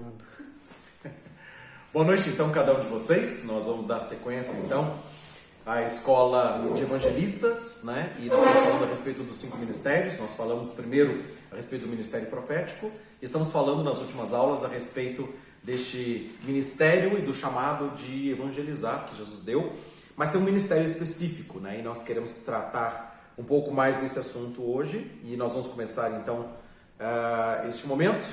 gravando. Boa noite, então, cada um de vocês. Nós vamos dar sequência, então, à escola de evangelistas, né? E nós estamos falando a respeito dos 5 ministérios. Nós falamos primeiro a respeito do ministério profético. Estamos falando nas últimas aulas a respeito deste ministério e do chamado de evangelizar que Jesus deu. Mas tem um ministério específico, né? E nós queremos tratar um pouco mais desse assunto hoje. E nós vamos começar, então, este momento,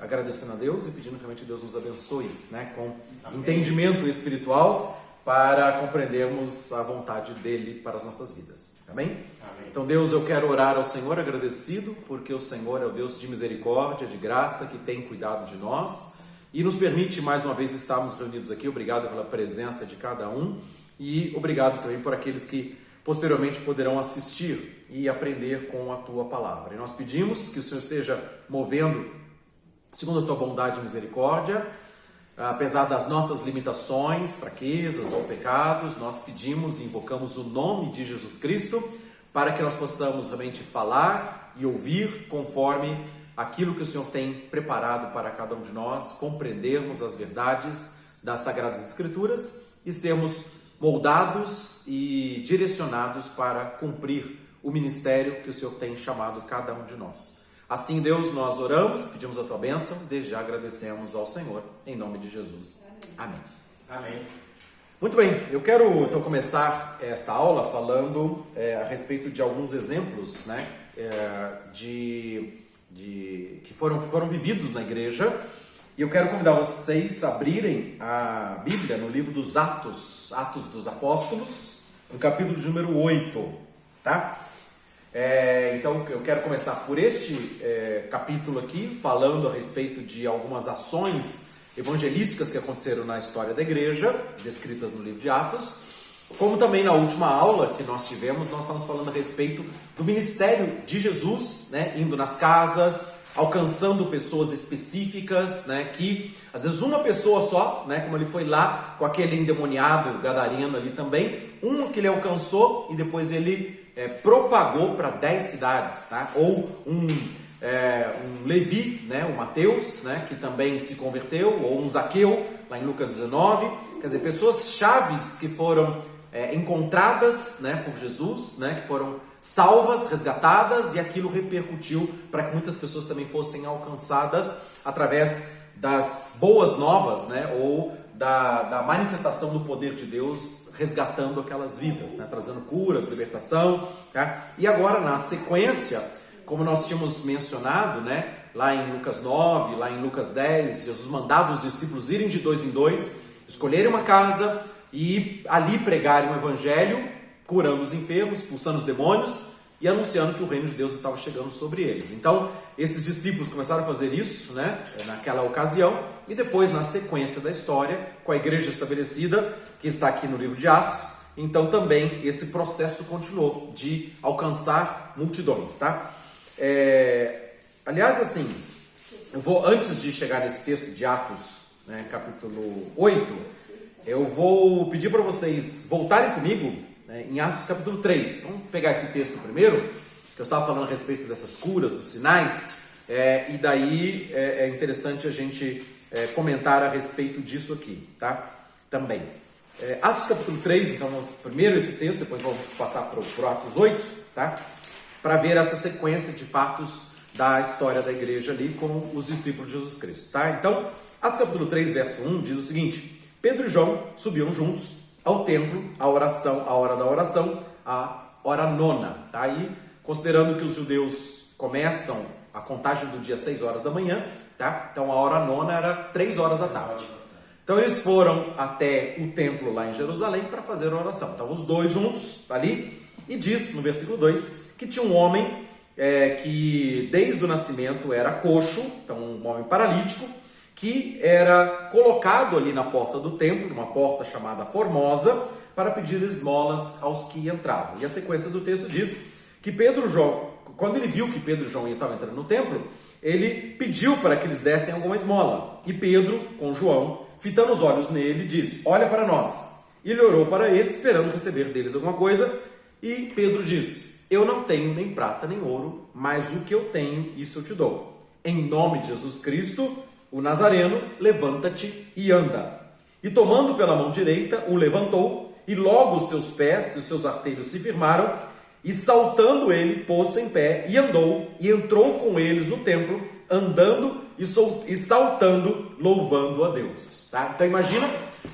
agradecendo a Deus e pedindo que realmente Deus nos abençoe, né, com entendimento espiritual para compreendermos a vontade dele para as nossas vidas. Amém? Amém. Então, Deus, eu quero orar ao Senhor agradecido, porque o Senhor é o Deus de misericórdia, de graça, que tem cuidado de nós e nos permite mais uma vez estarmos reunidos aqui. Obrigado pela presença de cada um e obrigado também por aqueles que posteriormente poderão assistir e aprender com a tua palavra. E nós pedimos que o Senhor esteja movendo segundo a tua bondade e misericórdia, apesar das nossas limitações, fraquezas ou pecados. Nós pedimos e invocamos o nome de Jesus Cristo para que nós possamos realmente falar e ouvir conforme aquilo que o Senhor tem preparado para cada um de nós, compreendermos as verdades das Sagradas Escrituras e sermos moldados e direcionados para cumprir o ministério que o Senhor tem chamado cada um de nós. Assim, Deus, nós oramos, pedimos a tua bênção, desde já agradecemos ao Senhor, em nome de Jesus. Amém. Amém. Muito bem, eu quero então começar esta aula falando a respeito de alguns exemplos, né, que foram vividos na igreja. E eu quero convidar vocês a abrirem a Bíblia no livro dos Atos dos Apóstolos, no capítulo de número 8, tá? Então eu quero começar por este capítulo aqui, falando a respeito de algumas ações evangelísticas que aconteceram na história da igreja, descritas no livro de Atos. Como também na última aula que nós tivemos, nós estamos falando a respeito do ministério de Jesus, né, indo nas casas, alcançando pessoas específicas, né, que às vezes uma pessoa só, né, como ele foi lá com aquele endemoniado gadareno ali também, um que ele alcançou e depois ele propagou para 10 cidades, tá? Ou um Levi, né, o Mateus, né, que também se converteu, ou um Zaqueu, lá em Lucas 19, quer dizer, pessoas chaves que foram encontradas, né, por Jesus, né, que foram salvas, resgatadas, e aquilo repercutiu para que muitas pessoas também fossem alcançadas através das boas novas, né, ou da manifestação do poder de Deus, resgatando aquelas vidas, né, trazendo curas, libertação, tá? E agora, na sequência, como nós tínhamos mencionado, né, lá em Lucas 9, lá em Lucas 10, Jesus mandava os discípulos irem de 2 em 2, escolherem uma casa e ali pregarem o evangelho, curando os enfermos, expulsando os demônios e anunciando que o reino de Deus estava chegando sobre eles. Então, esses discípulos começaram a fazer isso, né, naquela ocasião, e depois, na sequência da história, com a igreja estabelecida, que está aqui no livro de Atos, então também esse processo continuou de alcançar multidões, tá? Aliás, assim, eu vou, antes de chegar nesse texto de Atos, né, capítulo 8, eu vou pedir para vocês voltarem comigo, né, em Atos capítulo 3. Vamos pegar esse texto primeiro, que eu estava falando a respeito dessas curas, dos sinais, e daí é interessante a gente comentar a respeito disso aqui, tá? Também. Atos capítulo 3, então vamos primeiro esse texto, depois vamos passar para o Atos 8, tá? Para ver essa sequência de fatos da história da igreja ali com os discípulos de Jesus Cristo, tá? Então, Atos capítulo 3, verso 1 diz o seguinte: Pedro e João subiam juntos ao templo, a hora da oração, a hora nona, tá? E considerando que os judeus começam a contagem do dia às 6 horas da manhã, tá? Então a hora nona era 3 horas da tarde. Então eles foram até o templo lá em Jerusalém para fazer a oração. Estavam os dois juntos ali, e diz no versículo 2 que tinha um homem que desde o nascimento era coxo, então um homem paralítico, que era colocado ali na porta do templo, uma porta chamada Formosa, para pedir esmolas aos que entravam. E a sequência do texto diz que Pedro e João, quando ele viu que Pedro e João estavam entrando no templo, ele pediu para que eles dessem alguma esmola. E Pedro, com João, fitando os olhos nele, disse: olha para nós. E ele orou para eles, esperando receber deles alguma coisa. E Pedro disse: eu não tenho nem prata nem ouro, mas o que eu tenho, isso eu te dou. Em nome de Jesus Cristo, o Nazareno, levanta-te e anda. E tomando pela mão direita, o levantou, e logo os seus pés e os seus artelhos se firmaram, e saltando ele, pôs-se em pé, e andou, e entrou com eles no templo, andando e saltando, louvando a Deus. Tá? Então imagina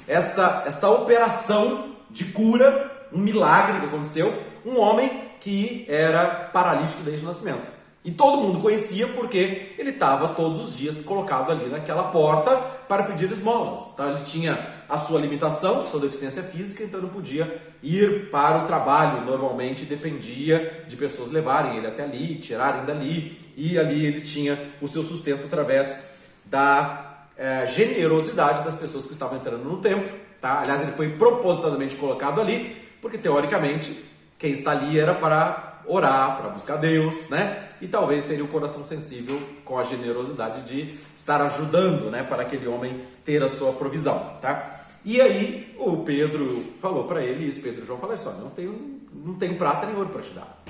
esta operação de cura, um milagre que aconteceu, um homem que era paralítico desde o nascimento. E todo mundo conhecia porque ele estava todos os dias colocado ali naquela porta para pedir esmolas. Então ele tinha a sua limitação, sua deficiência física, então não podia ir para o trabalho. Normalmente dependia de pessoas levarem ele até ali, tirarem dali, e ali ele tinha o seu sustento através da generosidade das pessoas que estavam entrando no templo. Tá? Aliás, ele foi propositadamente colocado ali, porque teoricamente quem está ali era para orar, para buscar Deus, né? E talvez teria o coração sensível com a generosidade de estar ajudando, né? Para aquele homem ter a sua provisão, tá? E aí o Pedro falou para ele isso, Pedro e João falaram assim, olha, não tenho prata nem ouro para te dar,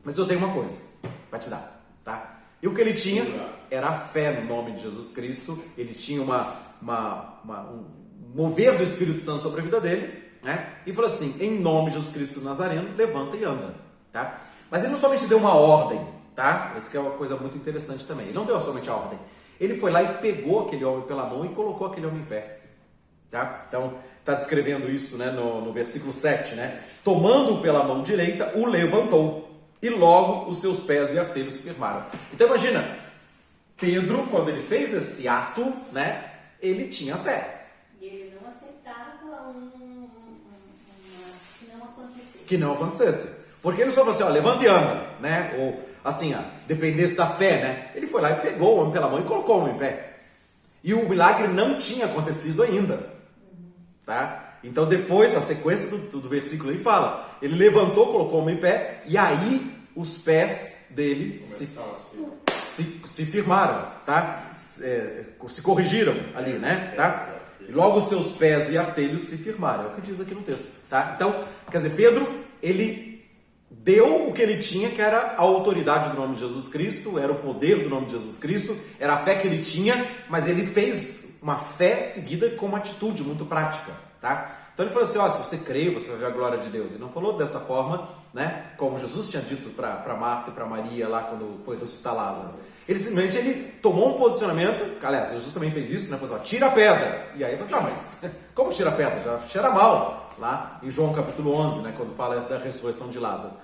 mas eu tenho uma coisa para te dar, tá? E o que ele tinha era a fé no nome de Jesus Cristo. Ele tinha um mover do Espírito Santo sobre a vida dele, né? E falou assim, em nome de Jesus Cristo Nazareno, levanta e anda, tá? Mas ele não somente deu uma ordem, tá? Essa que é uma coisa muito interessante também. Ele não deu somente a ordem. Ele foi lá e pegou aquele homem pela mão e colocou aquele homem em pé, tá? Então, está descrevendo isso, né, no versículo 7, né? Tomando-o pela mão direita, o levantou, e logo os seus pés e artelhos se firmaram. Então, imagina, Pedro, quando ele fez esse ato, né, ele tinha fé. E ele não aceitava que não acontecesse. Porque ele só falou assim, ó, levanta e anda, né? Ou assim, ó, dependesse da fé, né? Ele foi lá e pegou o homem pela mão e colocou o homem em pé. E o milagre não tinha acontecido ainda, tá? Então depois, na sequência do versículo, ele fala, ele levantou, colocou o homem em pé, e aí os pés dele se firmaram, tá? Se corrigiram ali, né? Tá? E logo os seus pés e artelhos se firmaram, é o que diz aqui no texto, tá? Então, quer dizer, Pedro, ele deu o que ele tinha, que era a autoridade do nome de Jesus Cristo, era o poder do nome de Jesus Cristo, era a fé que ele tinha, mas ele fez uma fé seguida com uma atitude muito prática, tá? Então ele falou assim, ó, se você crê, você vai ver a glória de Deus. Ele não falou dessa forma, né, como Jesus tinha dito para Marta e para Maria lá quando foi ressuscitar Lázaro. Ele simplesmente tomou um posicionamento, aliás, Jesus também fez isso, né, falou assim, ó, tira a pedra. E aí ele falou, tá, mas como tira a pedra? Já cheira mal, lá em João capítulo 11, né, quando fala da ressurreição de Lázaro.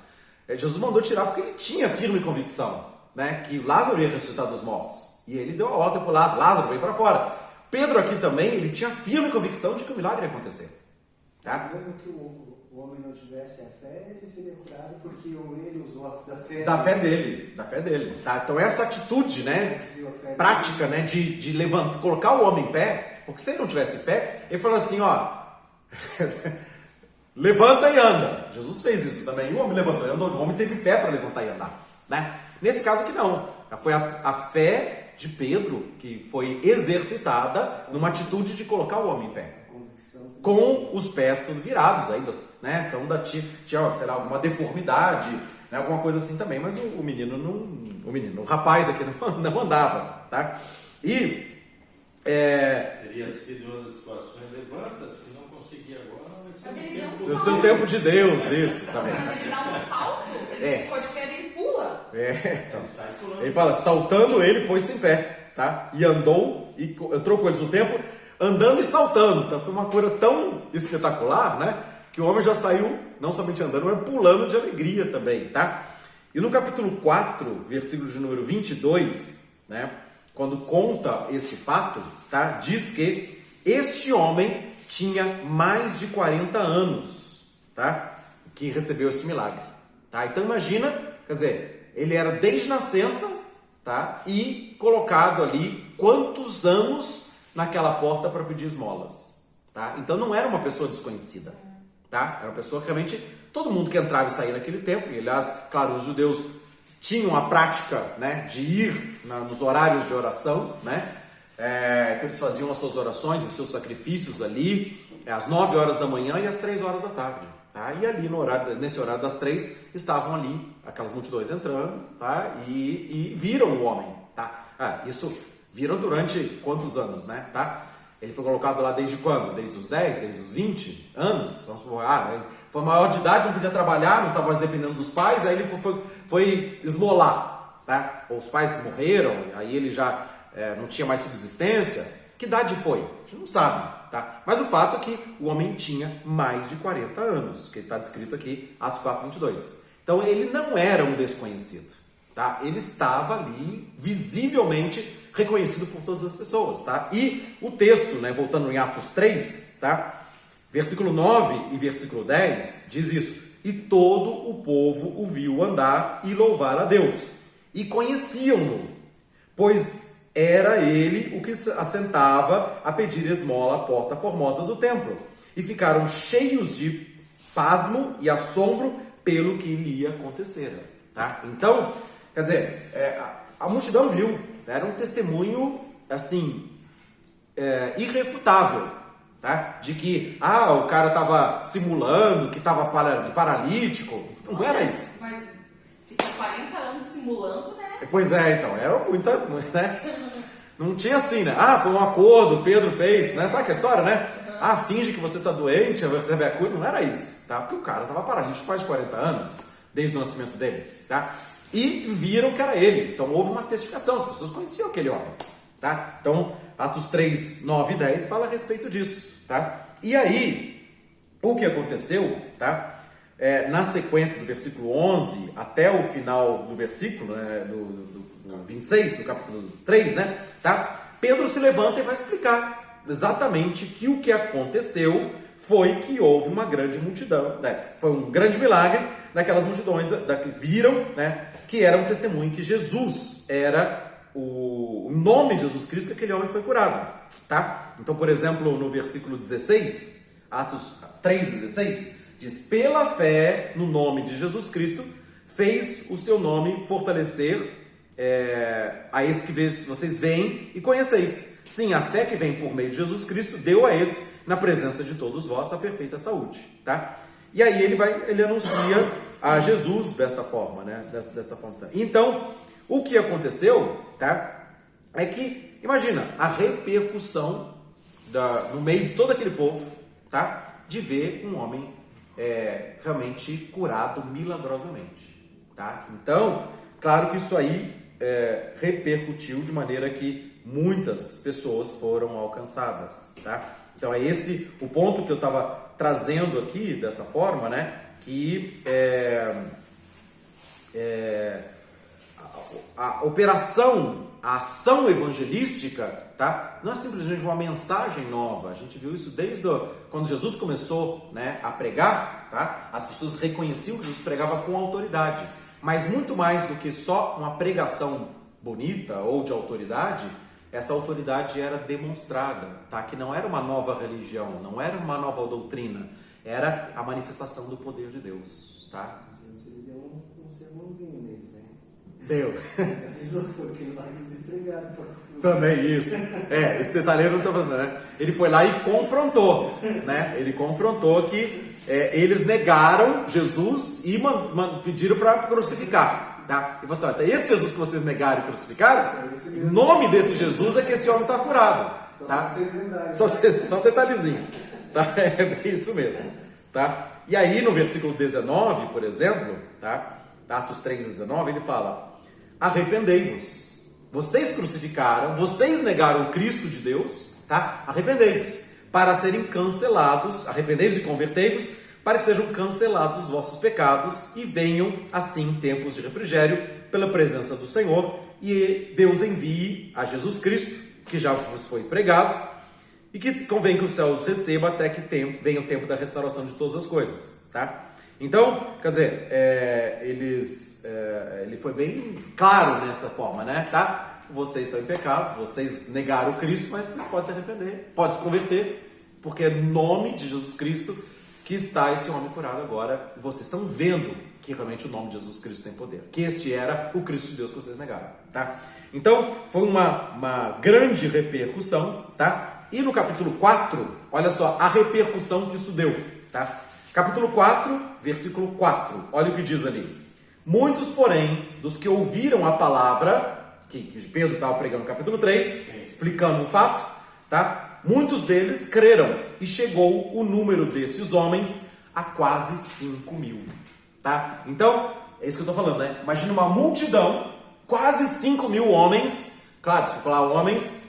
Jesus mandou tirar porque ele tinha firme convicção, né, que Lázaro ia ressuscitar dos mortos. E ele deu a ordem para Lázaro, Lázaro veio para fora. Pedro aqui também, ele tinha firme convicção de que o milagre ia acontecer. Tá? Mesmo que o homem não tivesse a fé, ele seria curado porque ele usou da fé Da fé dele. Tá? Então essa atitude, né, prática, né, de levantar, colocar o homem em pé, porque se ele não tivesse fé, ele falou assim, ó, levanta e anda. Jesus fez isso também. E o homem levantou e andou. O homem teve fé para levantar e andar, né? Nesse caso aqui não. Foi a fé de Pedro que foi exercitada numa atitude de colocar o homem em pé. Com os pés todos virados ainda, né? Então tinha, sei lá, alguma deformidade, né? Alguma coisa assim também. Mas o menino o rapaz aqui não andava, tá? E teria sido uma das situações, levanta-se, não conseguia agora, vai ser o tempo de Deus, isso também. Quando ele dá um salto, ele ficou de pé, ele pula. Então, ele fala, saltando ele, pôs-se em pé, tá? E andou, e entrou com eles no templo, andando e saltando. Então foi uma coisa tão espetacular, né? Que o homem já saiu, não somente andando, mas pulando de alegria também, tá? E no capítulo 4, versículo de número 22, né? Quando conta esse fato, tá? Diz que este homem tinha mais de 40 anos, tá? Que recebeu esse milagre, tá? Então imagina, quer dizer, ele era desde nascença, tá? E colocado ali quantos anos naquela porta para pedir esmolas, tá? Então não era uma pessoa desconhecida, tá? Era uma pessoa que realmente todo mundo que entrava e saía naquele templo, e aliás, claro, os judeus tinham a prática, né, de ir nos horários de oração, né? Então eles faziam as suas orações, os seus sacrifícios ali, às 9 horas da manhã e às 3 horas da tarde, tá? E ali nesse horário das 3 estavam ali aquelas multidões entrando, tá? E viram o homem, tá? Isso Viram durante quantos anos, né? Tá? Ele foi colocado lá desde quando? Desde os 10, desde os 20 anos? Vamos supor, foi maior de idade, não podia trabalhar, não estava mais dependendo dos pais, aí ele foi esmolar, tá? Ou os pais morreram, aí ele já não tinha mais subsistência. Que idade foi? A gente não sabe, tá? Mas o fato é que o homem tinha mais de 40 anos, que está descrito aqui, Atos 4, 22. Então ele não era um desconhecido, tá? Ele estava ali visivelmente reconhecido por todas as pessoas, tá? E o texto, né, voltando em Atos 3, tá? Versículo 9 e versículo 10 diz isso: e todo o povo o viu andar e louvar a Deus, e conheciam-no, pois era ele o que assentava a pedir esmola à porta formosa do templo, e ficaram cheios de pasmo e assombro pelo que lhe acontecera, tá? Então, quer dizer, a multidão viu, era um testemunho, assim, irrefutável, tá? De que, o cara estava simulando, que estava paralítico. Não era isso. Mas fica 40 anos simulando, né? Pois é, então, era muita, né? Não tinha assim, né? Foi um acordo, Pedro fez, né? Sabe que história, né? Finge que você está doente, você recebe a cura. Não era isso, tá? Porque o cara estava paralítico quase 40 anos, desde o nascimento dele, tá? E viram que era ele. Então houve uma testificação, as pessoas conheciam aquele homem, tá? Então, Atos 3, 9 e 10 fala a respeito disso, tá? E aí, o que aconteceu, tá? Na sequência do versículo 11 até o final do versículo, né, do 26, do capítulo 3, né? Tá? Pedro se levanta e vai explicar exatamente que o que aconteceu foi que houve uma grande multidão, né? Foi um grande milagre daquelas multidões que viram, né, que era um testemunho que Jesus era o nome de Jesus Cristo, que aquele homem foi curado, tá? Então, por exemplo, no versículo 16, Atos 3,16, diz: pela fé no nome de Jesus Cristo, fez o seu nome fortalecer a esse que vocês veem e conheceis. Sim, a fé que vem por meio de Jesus Cristo deu a esse, na presença de todos vós, a perfeita saúde, tá? E aí ele anuncia a Jesus desta forma, né? Dessa forma. Então, o que aconteceu, tá? É que, imagina, a repercussão no meio de todo aquele povo, tá? De ver um homem realmente curado milagrosamente, tá? Então, claro que isso aí repercutiu de maneira que muitas pessoas foram alcançadas, tá? Então é esse o ponto que eu estava trazendo aqui dessa forma, né? Que a operação, a ação evangelística, tá? Não é simplesmente uma mensagem nova. A gente viu isso desde quando Jesus começou, né, a pregar, tá? As pessoas reconheciam que Jesus pregava com autoridade. Mas muito mais do que só uma pregação bonita ou de autoridade, essa autoridade era demonstrada, tá? Que não era uma nova religião, não era uma nova doutrina, era a manifestação do poder de Deus, tá? Antes ele deu um sermãozinho neles, né? Deu. Você avisou que foi aquele lá que eles entregaram. Também isso. Esse detalhe eu não estou falando, né? Ele foi lá e confrontou, né? Ele confrontou que eles negaram Jesus e pediram para crucificar, tá? E você olha, esse Jesus que vocês negaram e crucificaram, o nome desse Jesus é que esse homem está curado, tá? Só um detalhezinho, tá? É isso mesmo, tá? E aí no versículo 19, por exemplo, tá? Atos 3,19, ele fala: arrependei-vos. Vocês crucificaram, vocês negaram o Cristo de Deus, tá? Arrependei-vos, para serem cancelados, arrependei-vos e convertei-vos, para que sejam cancelados os vossos pecados e venham, assim, tempos de refrigério pela presença do Senhor, e Deus envie a Jesus Cristo, que já vos foi pregado, e que convém que os céus recebam até que venha o tempo da restauração de todas as coisas, tá? Então, quer dizer, ele foi bem claro nessa forma, né? Tá? Vocês estão em pecado, vocês negaram o Cristo, mas vocês podem se arrepender, podem se converter, porque é no nome de Jesus Cristo que está esse homem curado agora. Vocês estão vendo que realmente o nome de Jesus Cristo tem poder, que este era o Cristo de Deus que vocês negaram, tá? Então, foi uma grande repercussão, tá? E no capítulo 4, olha só a repercussão que isso deu, tá? Capítulo 4, versículo 4, olha o que diz ali: muitos, porém, dos que ouviram a palavra, que Pedro estava pregando no capítulo 3, explicando o fato, tá? Muitos deles creram e chegou o número desses homens a quase 5 mil, tá? Então, é isso que eu estou falando, né? Imagina uma multidão, quase 5 mil homens, claro, se eu falar homens,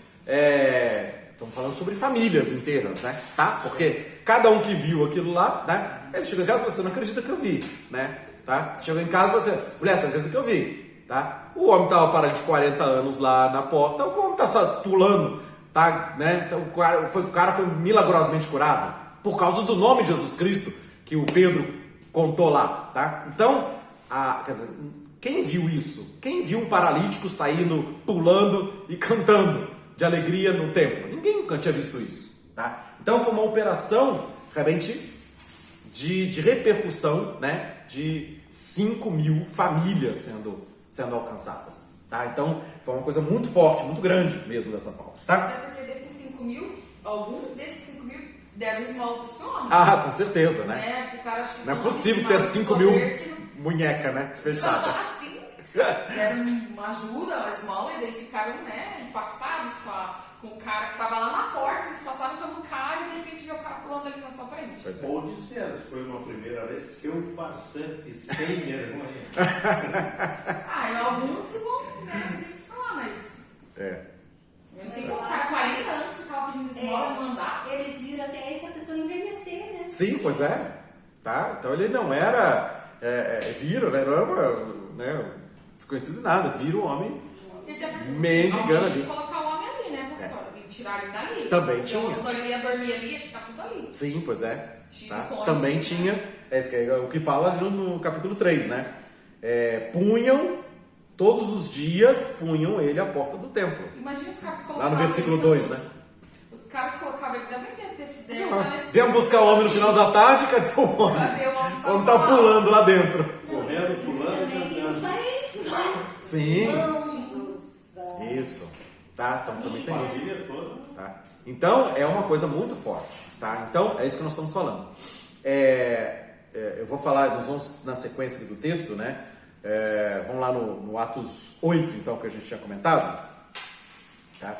estamos falando sobre famílias inteiras, né? Tá? Porque cada um que viu aquilo lá, né? Ele chegou em casa e falou, você não acredita que eu vi, né? Tá? Chegou em casa e falou assim, mulher, você não acredita que eu vi, tá? O homem estava parado de 40 anos lá na porta, o homem está só pulando, tá? Né? Então, o cara foi milagrosamente curado por causa do nome de Jesus Cristo que o Pedro contou lá, tá? Então, quer dizer, quem viu isso? Quem viu um paralítico saindo, pulando e cantando de alegria no templo? Ninguém nunca tinha visto isso, tá? Então foi uma operação realmente de repercussão, né? De 5 mil famílias sendo alcançadas, tá? Então foi uma coisa muito forte, muito grande mesmo dessa falta, tá? Até porque desses 5 mil, alguns desses 5 mil deram esmola para esse homem. Ah, com certeza, né? Ficaram, acho que não é possível ter 5 mil munheca, né? Fechada. Assim, deram uma ajuda, uma esmola, e daí ficaram, né, impactados com o cara que estava lá na porta. Eles passaram pelo cara e de repente viu o cara pulando ali na sua frente. Ou disseram, se foi uma primeira vez, seu farsante sem vergonha. E alguns que vão, né, sempre falar, mas. Não tem como, o cara 40 anos ficava pedindo esmola e mandar. Eles viram até essa pessoa envelhecer, né? Sim, pois é. Tá? Então ele não era. Viram, né? Não era né, desconhecido de nada. Viram o homem mendigando ali. Colocar o homem ali, né, pastor? E tirar ele dali. Também tinha. Então, ele ia dormir ali, ia ficar tudo ali. Sim, pois é. Tá? Ponte, Também tinha. O que fala no capítulo 3, né? Todos os dias punham ele à porta do templo. Imagina os caras que colocavam. Lá no versículo 2, né? Os caras que colocavam ele também ia ter ideia. Viemos buscar o homem no final da tarde, cadê o homem? Cadê o homem? O homem tá pulando lá dentro. Correndo, pulando, Também os parentes, né? Sim. Irmãos, Isso. Tá? Então também tem isso. família toda. Tá? Então é uma coisa muito forte. Tá? Então é isso que nós estamos falando. Eu vou falar, nós vamos na sequência aqui do texto, né? Vamos lá no Atos 8, então, que a gente tinha comentado. Tá?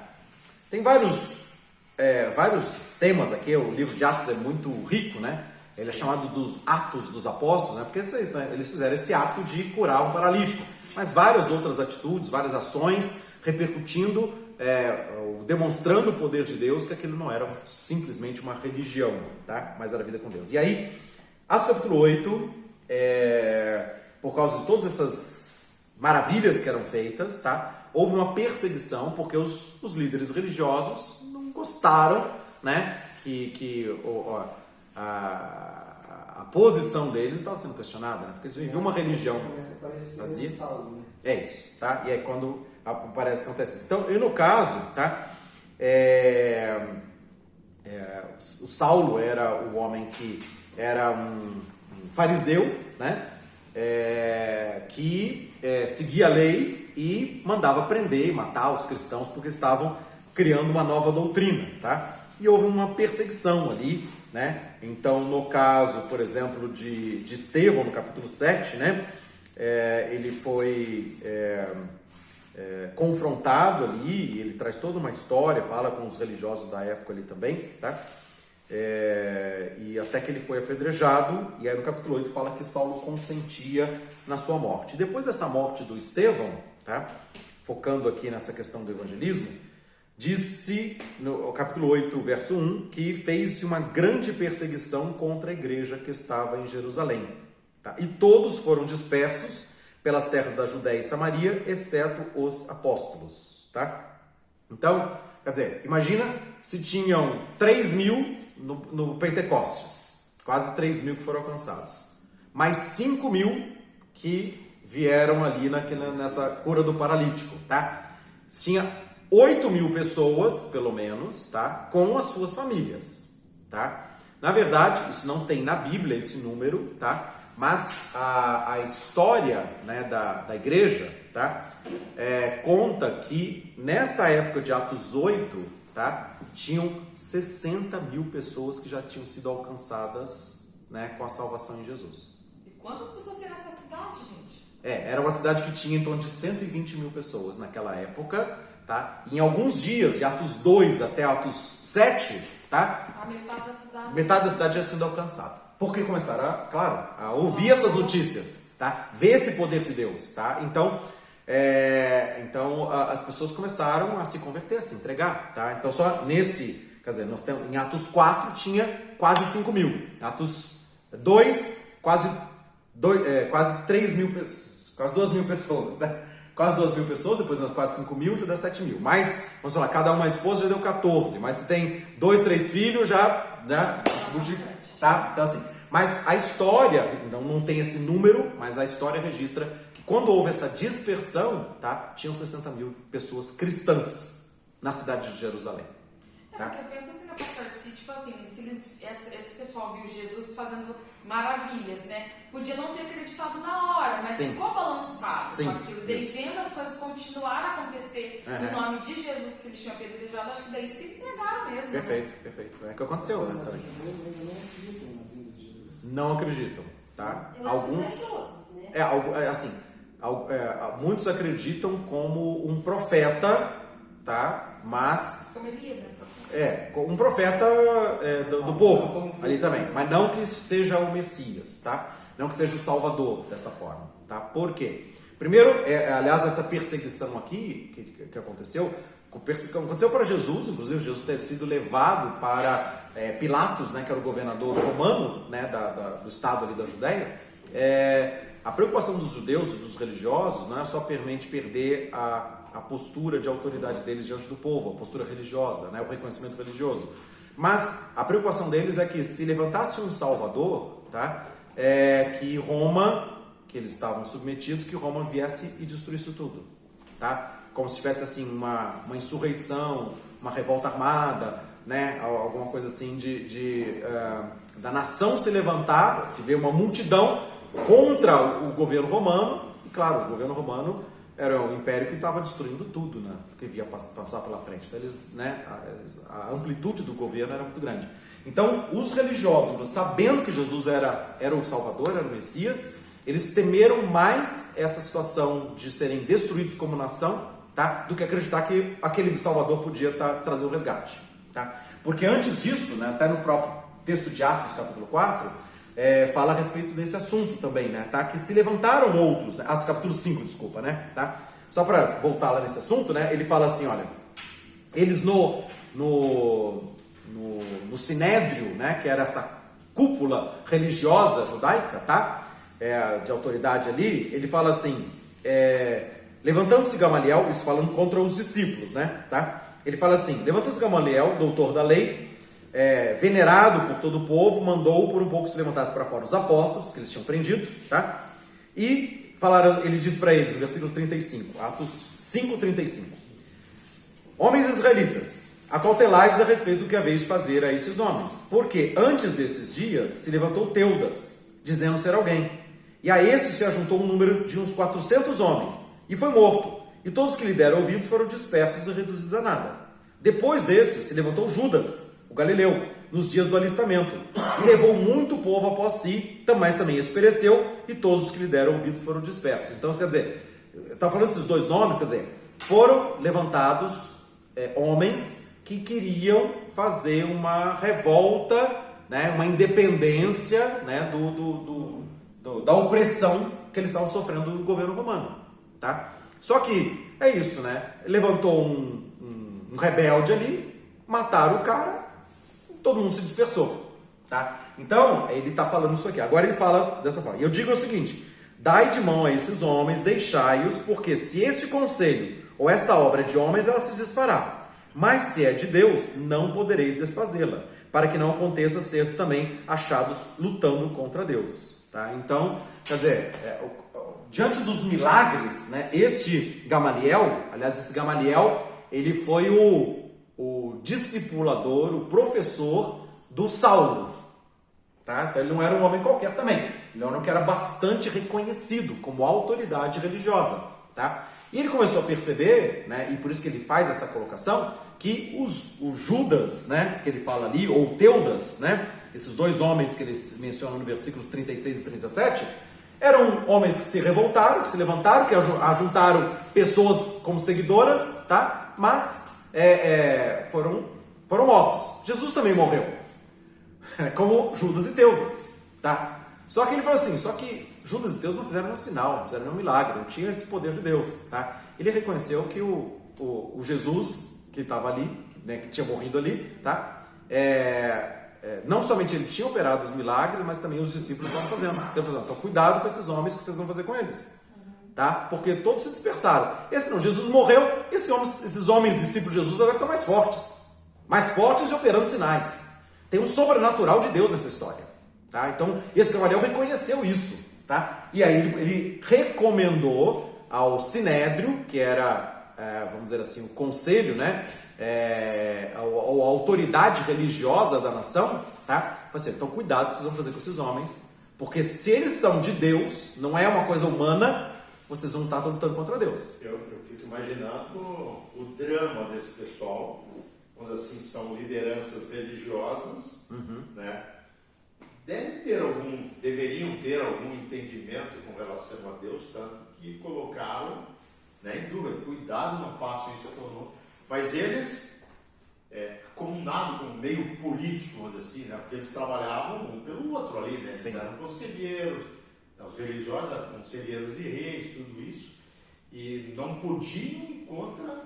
Tem vários temas aqui. O livro de Atos é muito rico, né? Ele é chamado dos Atos dos Apóstolos, né? Porque eles fizeram esse ato de curar um paralítico. Mas várias outras atitudes, várias ações, repercutindo, demonstrando o poder de Deus, que aquilo não era simplesmente uma religião, tá? Mas era a vida com Deus. E aí, Atos capítulo 8, por causa de todas essas maravilhas que eram feitas, tá? Houve uma perseguição, porque os líderes religiosos não gostaram, né? Que a posição deles estava sendo questionada, né? Porque eles viviam uma religião vazia. Saulo, né? É isso, tá? E é quando parece que acontece isso. Então, e no caso, tá? O Saulo era o homem que era um fariseu, né? Que seguia a lei e mandava prender e matar os cristãos porque estavam criando uma nova doutrina, tá? E houve uma perseguição ali, né? Então, no caso, por exemplo, de Estevão, no capítulo 7, né? Ele foi confrontado ali, ele traz toda uma história, fala com os religiosos da época ali também, tá? E até que ele foi apedrejado, e aí no capítulo 8 fala que Saulo consentia na sua morte. E depois dessa morte do Estevão, tá? Focando aqui nessa questão do evangelismo, disse no capítulo 8, verso 1, que fez-se uma grande perseguição contra a igreja que estava em Jerusalém. Tá? E todos foram dispersos pelas terras da Judéia e Samaria, exceto os apóstolos. Tá? Então, quer dizer, imagina se tinham 3 mil no Pentecostes, quase 3 mil que foram alcançados, mais 5 mil que vieram ali nessa cura do paralítico. Tá? Tinha 8 mil pessoas, pelo menos, tá? Com as suas famílias. Tá? Na verdade, isso não tem na Bíblia, esse número, tá? Mas a história, né, da igreja, tá? Conta que nesta época de Atos 8, tá? Tinham 60 mil pessoas que já tinham sido alcançadas, né, com a salvação em Jesus. E quantas pessoas tem nessa cidade, gente? Era uma cidade que tinha em torno de 120 mil pessoas naquela época, tá? Em alguns dias, de Atos 2 até Atos 7, tá? A Metade da cidade já sendo alcançada. Porque começaram, a ouvir essas notícias, tá? Ver esse poder de Deus, tá? Então as pessoas começaram a se converter, a se entregar, tá? Então só nesse, quer dizer, nós temos, em Atos 4 tinha quase 5 mil. Atos 2, quase 3 mil pessoas. Quase 2 mil pessoas, né? Quase 2 mil pessoas, depois quase 5 mil, já dá 7 mil. Mas, vamos falar, cada uma esposa já deu 14. Mas se tem 2, 3 filhos, já, né? Tá? Então assim, mas a história, não tem esse número, mas a história registra que quando houve essa dispersão, tá? Tinham 60 mil pessoas cristãs na cidade de Jerusalém. Tá? Porque eu penso assim, né, pastor, se tipo assim, se esse pessoal viu Jesus fazendo maravilhas, né? Podia não ter acreditado na hora, mas ficou balançado com aquilo. Daí vendo as coisas continuaram a acontecer no nome de Jesus que eles tinham apedrejado, acho que daí se entregaram mesmo. Perfeito, né? perfeito. É o que aconteceu, né? Mas Também. não acreditam na vinda de Jesus. Não acreditam, tá? Eu acho que não é todos, né? Muitos acreditam como um profeta, tá? Mas Como Elias, né? um profeta do povo ali também, mas não que seja o Messias, tá? Não que seja o Salvador dessa forma, tá? Por quê? Primeiro, aliás, essa perseguição aqui que aconteceu para Jesus, inclusive Jesus ter sido levado para Pilatos, né, que era o governador romano, né, do estado ali da Judéia. A preocupação dos judeus e dos religiosos não é só perder a postura de autoridade deles diante do povo, a postura religiosa, né, o reconhecimento religioso. Mas a preocupação deles é que se levantasse um Salvador, tá, que Roma, que eles estavam submetidos, que Roma viesse e destruísse tudo, tá? Como se tivesse assim uma insurreição, uma revolta armada, né, alguma coisa assim da nação se levantar, de ver uma multidão contra o governo romano. E claro, o governo romano era um império que estava destruindo tudo, né, que via passar pela frente. Então a amplitude do governo era muito grande. Então os religiosos, sabendo que Jesus era o Salvador, era o Messias, eles temeram mais essa situação de serem destruídos como nação, tá, do que acreditar que aquele Salvador podia trazer o resgate, tá? Porque antes disso, né, até no próprio texto de Atos, capítulo 4, fala a respeito desse assunto também, né, tá? Que se levantaram outros, né? Atos capítulo 5, desculpa, né, tá? Só para voltar lá nesse assunto, né, ele fala assim, olha, eles no Sinédrio, né, que era essa cúpula religiosa judaica, tá? De autoridade ali, ele fala assim, levantando-se Gamaliel, isso falando contra os discípulos, né, tá? Ele fala assim, levantando-se Gamaliel, doutor da lei, venerado por todo o povo, mandou por um pouco se levantasse para fora os apóstolos, que eles tinham prendido, tá? E ele diz para eles, no versículo 35, Atos 5:35, homens israelitas, acautelai-vos a respeito do que haveis de fazer a esses homens, porque antes desses dias se levantou Teudas, dizendo ser alguém, e a este se ajuntou um número de uns 400 homens, e foi morto, e todos que lhe deram ouvidos foram dispersos e reduzidos a nada. Depois desse se levantou Judas, o galileu, nos dias do alistamento, e levou muito povo após si, mas também esse pereceu, e todos os que lhe deram ouvidos foram dispersos. Então, quer dizer, está falando esses dois nomes, quer dizer, foram levantados homens que queriam fazer uma revolta, né, uma independência, né, da opressão que eles estavam sofrendo do governo romano, tá? Só que é isso, né? Levantou um rebelde ali, mataram o cara, todo mundo se dispersou, tá? Então, ele está falando isso aqui. Agora ele fala dessa forma. E eu digo o seguinte, dai de mão a esses homens, deixai-os, porque se este conselho ou esta obra é de homens, ela se desfará. Mas se é de Deus, não podereis desfazê-la, para que não aconteça seres também achados lutando contra Deus. Tá? Então, quer dizer, diante dos milagres, né, esse Gamaliel, ele foi o discipulador, o professor do Saulo. Tá? Então ele não era um homem qualquer também. Ele era um homem que era bastante reconhecido como autoridade religiosa. Tá? E ele começou a perceber, né, e por isso que ele faz essa colocação, que o Judas, né, que ele fala ali, ou Teudas, né, esses dois homens que ele menciona no versículos 36 e 37, Eram homens que se revoltaram, que se levantaram, que ajuntaram pessoas como seguidoras, tá? Mas foram mortos. Jesus também morreu, como Judas e Teudas, tá? Só que ele falou assim, só que Judas e Teudas não fizeram nenhum sinal, não fizeram nenhum milagre, não tinham esse poder de Deus, tá? Ele reconheceu que o Jesus que estava ali, né, que tinha morrido ali, tá? Não somente ele tinha operado os milagres, mas também os discípulos estavam fazendo. Então cuidado com esses homens que vocês vão fazer com eles, tá? Porque todos se dispersaram. Jesus morreu, esses homens discípulos de Jesus agora estão mais fortes e operando sinais. Tem um sobrenatural de Deus nessa história, tá? Então esse Gamaliel reconheceu isso, tá? E aí ele recomendou ao Sinédrio, que era, vamos dizer assim, o conselho, né? A autoridade religiosa da nação, tá? Assim, então cuidado que vocês vão fazer com esses homens, porque se eles são de Deus, não é uma coisa humana, vocês vão estar lutando contra Deus. Eu fico imaginando o drama desse pessoal, quando assim são lideranças religiosas, né? Deveriam ter algum entendimento com relação a Deus, tanto que colocaram, né, em dúvida, cuidado, não façam isso conosco. Mas eles, comunado com o meio político, vamos dizer assim, né? Porque eles trabalhavam um pelo outro ali, né? Eles eram conselheiros, os religiosos eram conselheiros de reis, tudo isso, e não podiam ir contra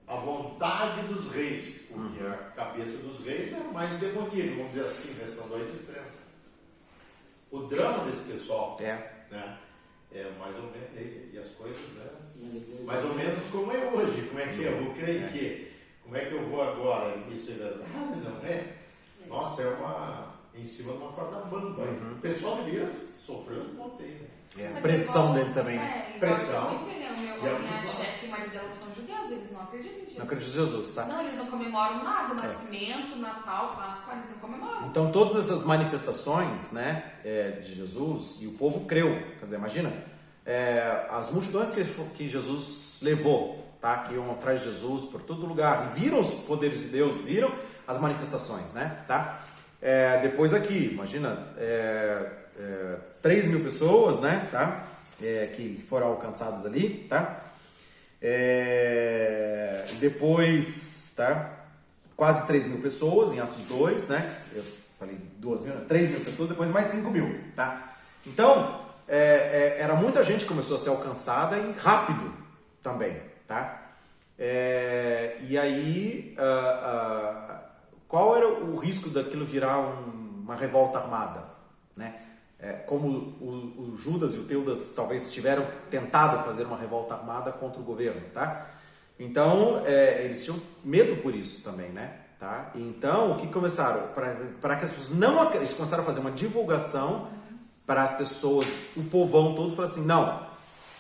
a vontade dos reis, porque a cabeça dos reis era mais demoníaca, vamos dizer assim, né? São dois extremos. O drama desse pessoal, né? Mais ou menos, e as coisas, né? Mais ou menos como é hoje. Como é que eu vou crer em quê? Como é que eu vou agora? Isso é verdade? Não é? Nossa, em cima de uma corda bamba. O pessoal de Deus sofreu os monteiros. A pressão dele também, né? Pressão. Minha chefe e o marido dela são judeus, eles não acreditam em Jesus. Não acreditam em Jesus, tá? Não, eles não comemoram nada, nascimento, Natal, Páscoa, eles não comemoram. Então todas essas manifestações, né, de Jesus, e o povo creu, quer dizer, imagina, as multidões que Jesus levou, tá, que iam atrás de Jesus por todo lugar, e viram os poderes de Deus, viram as manifestações, né, tá? Depois aqui, imagina, 3.000 pessoas, né, tá, que foram alcançadas ali, tá? Depois, tá? Quase 3.000 pessoas em Atos 2, né? Eu falei 2.000, 3.000 pessoas, depois mais 5.000, tá? Então, era muita gente que começou a ser alcançada e rápido também, tá? E aí, qual era o risco daquilo virar uma revolta armada, né? Como o Judas e o Teudas talvez tiveram tentado fazer uma revolta armada contra o governo, tá? Então, eles tinham medo por isso também, né? Tá? Então, o que começaram? Para que as pessoas não acreditem, eles começaram a fazer uma divulgação para as pessoas, o povão todo, falou assim, não,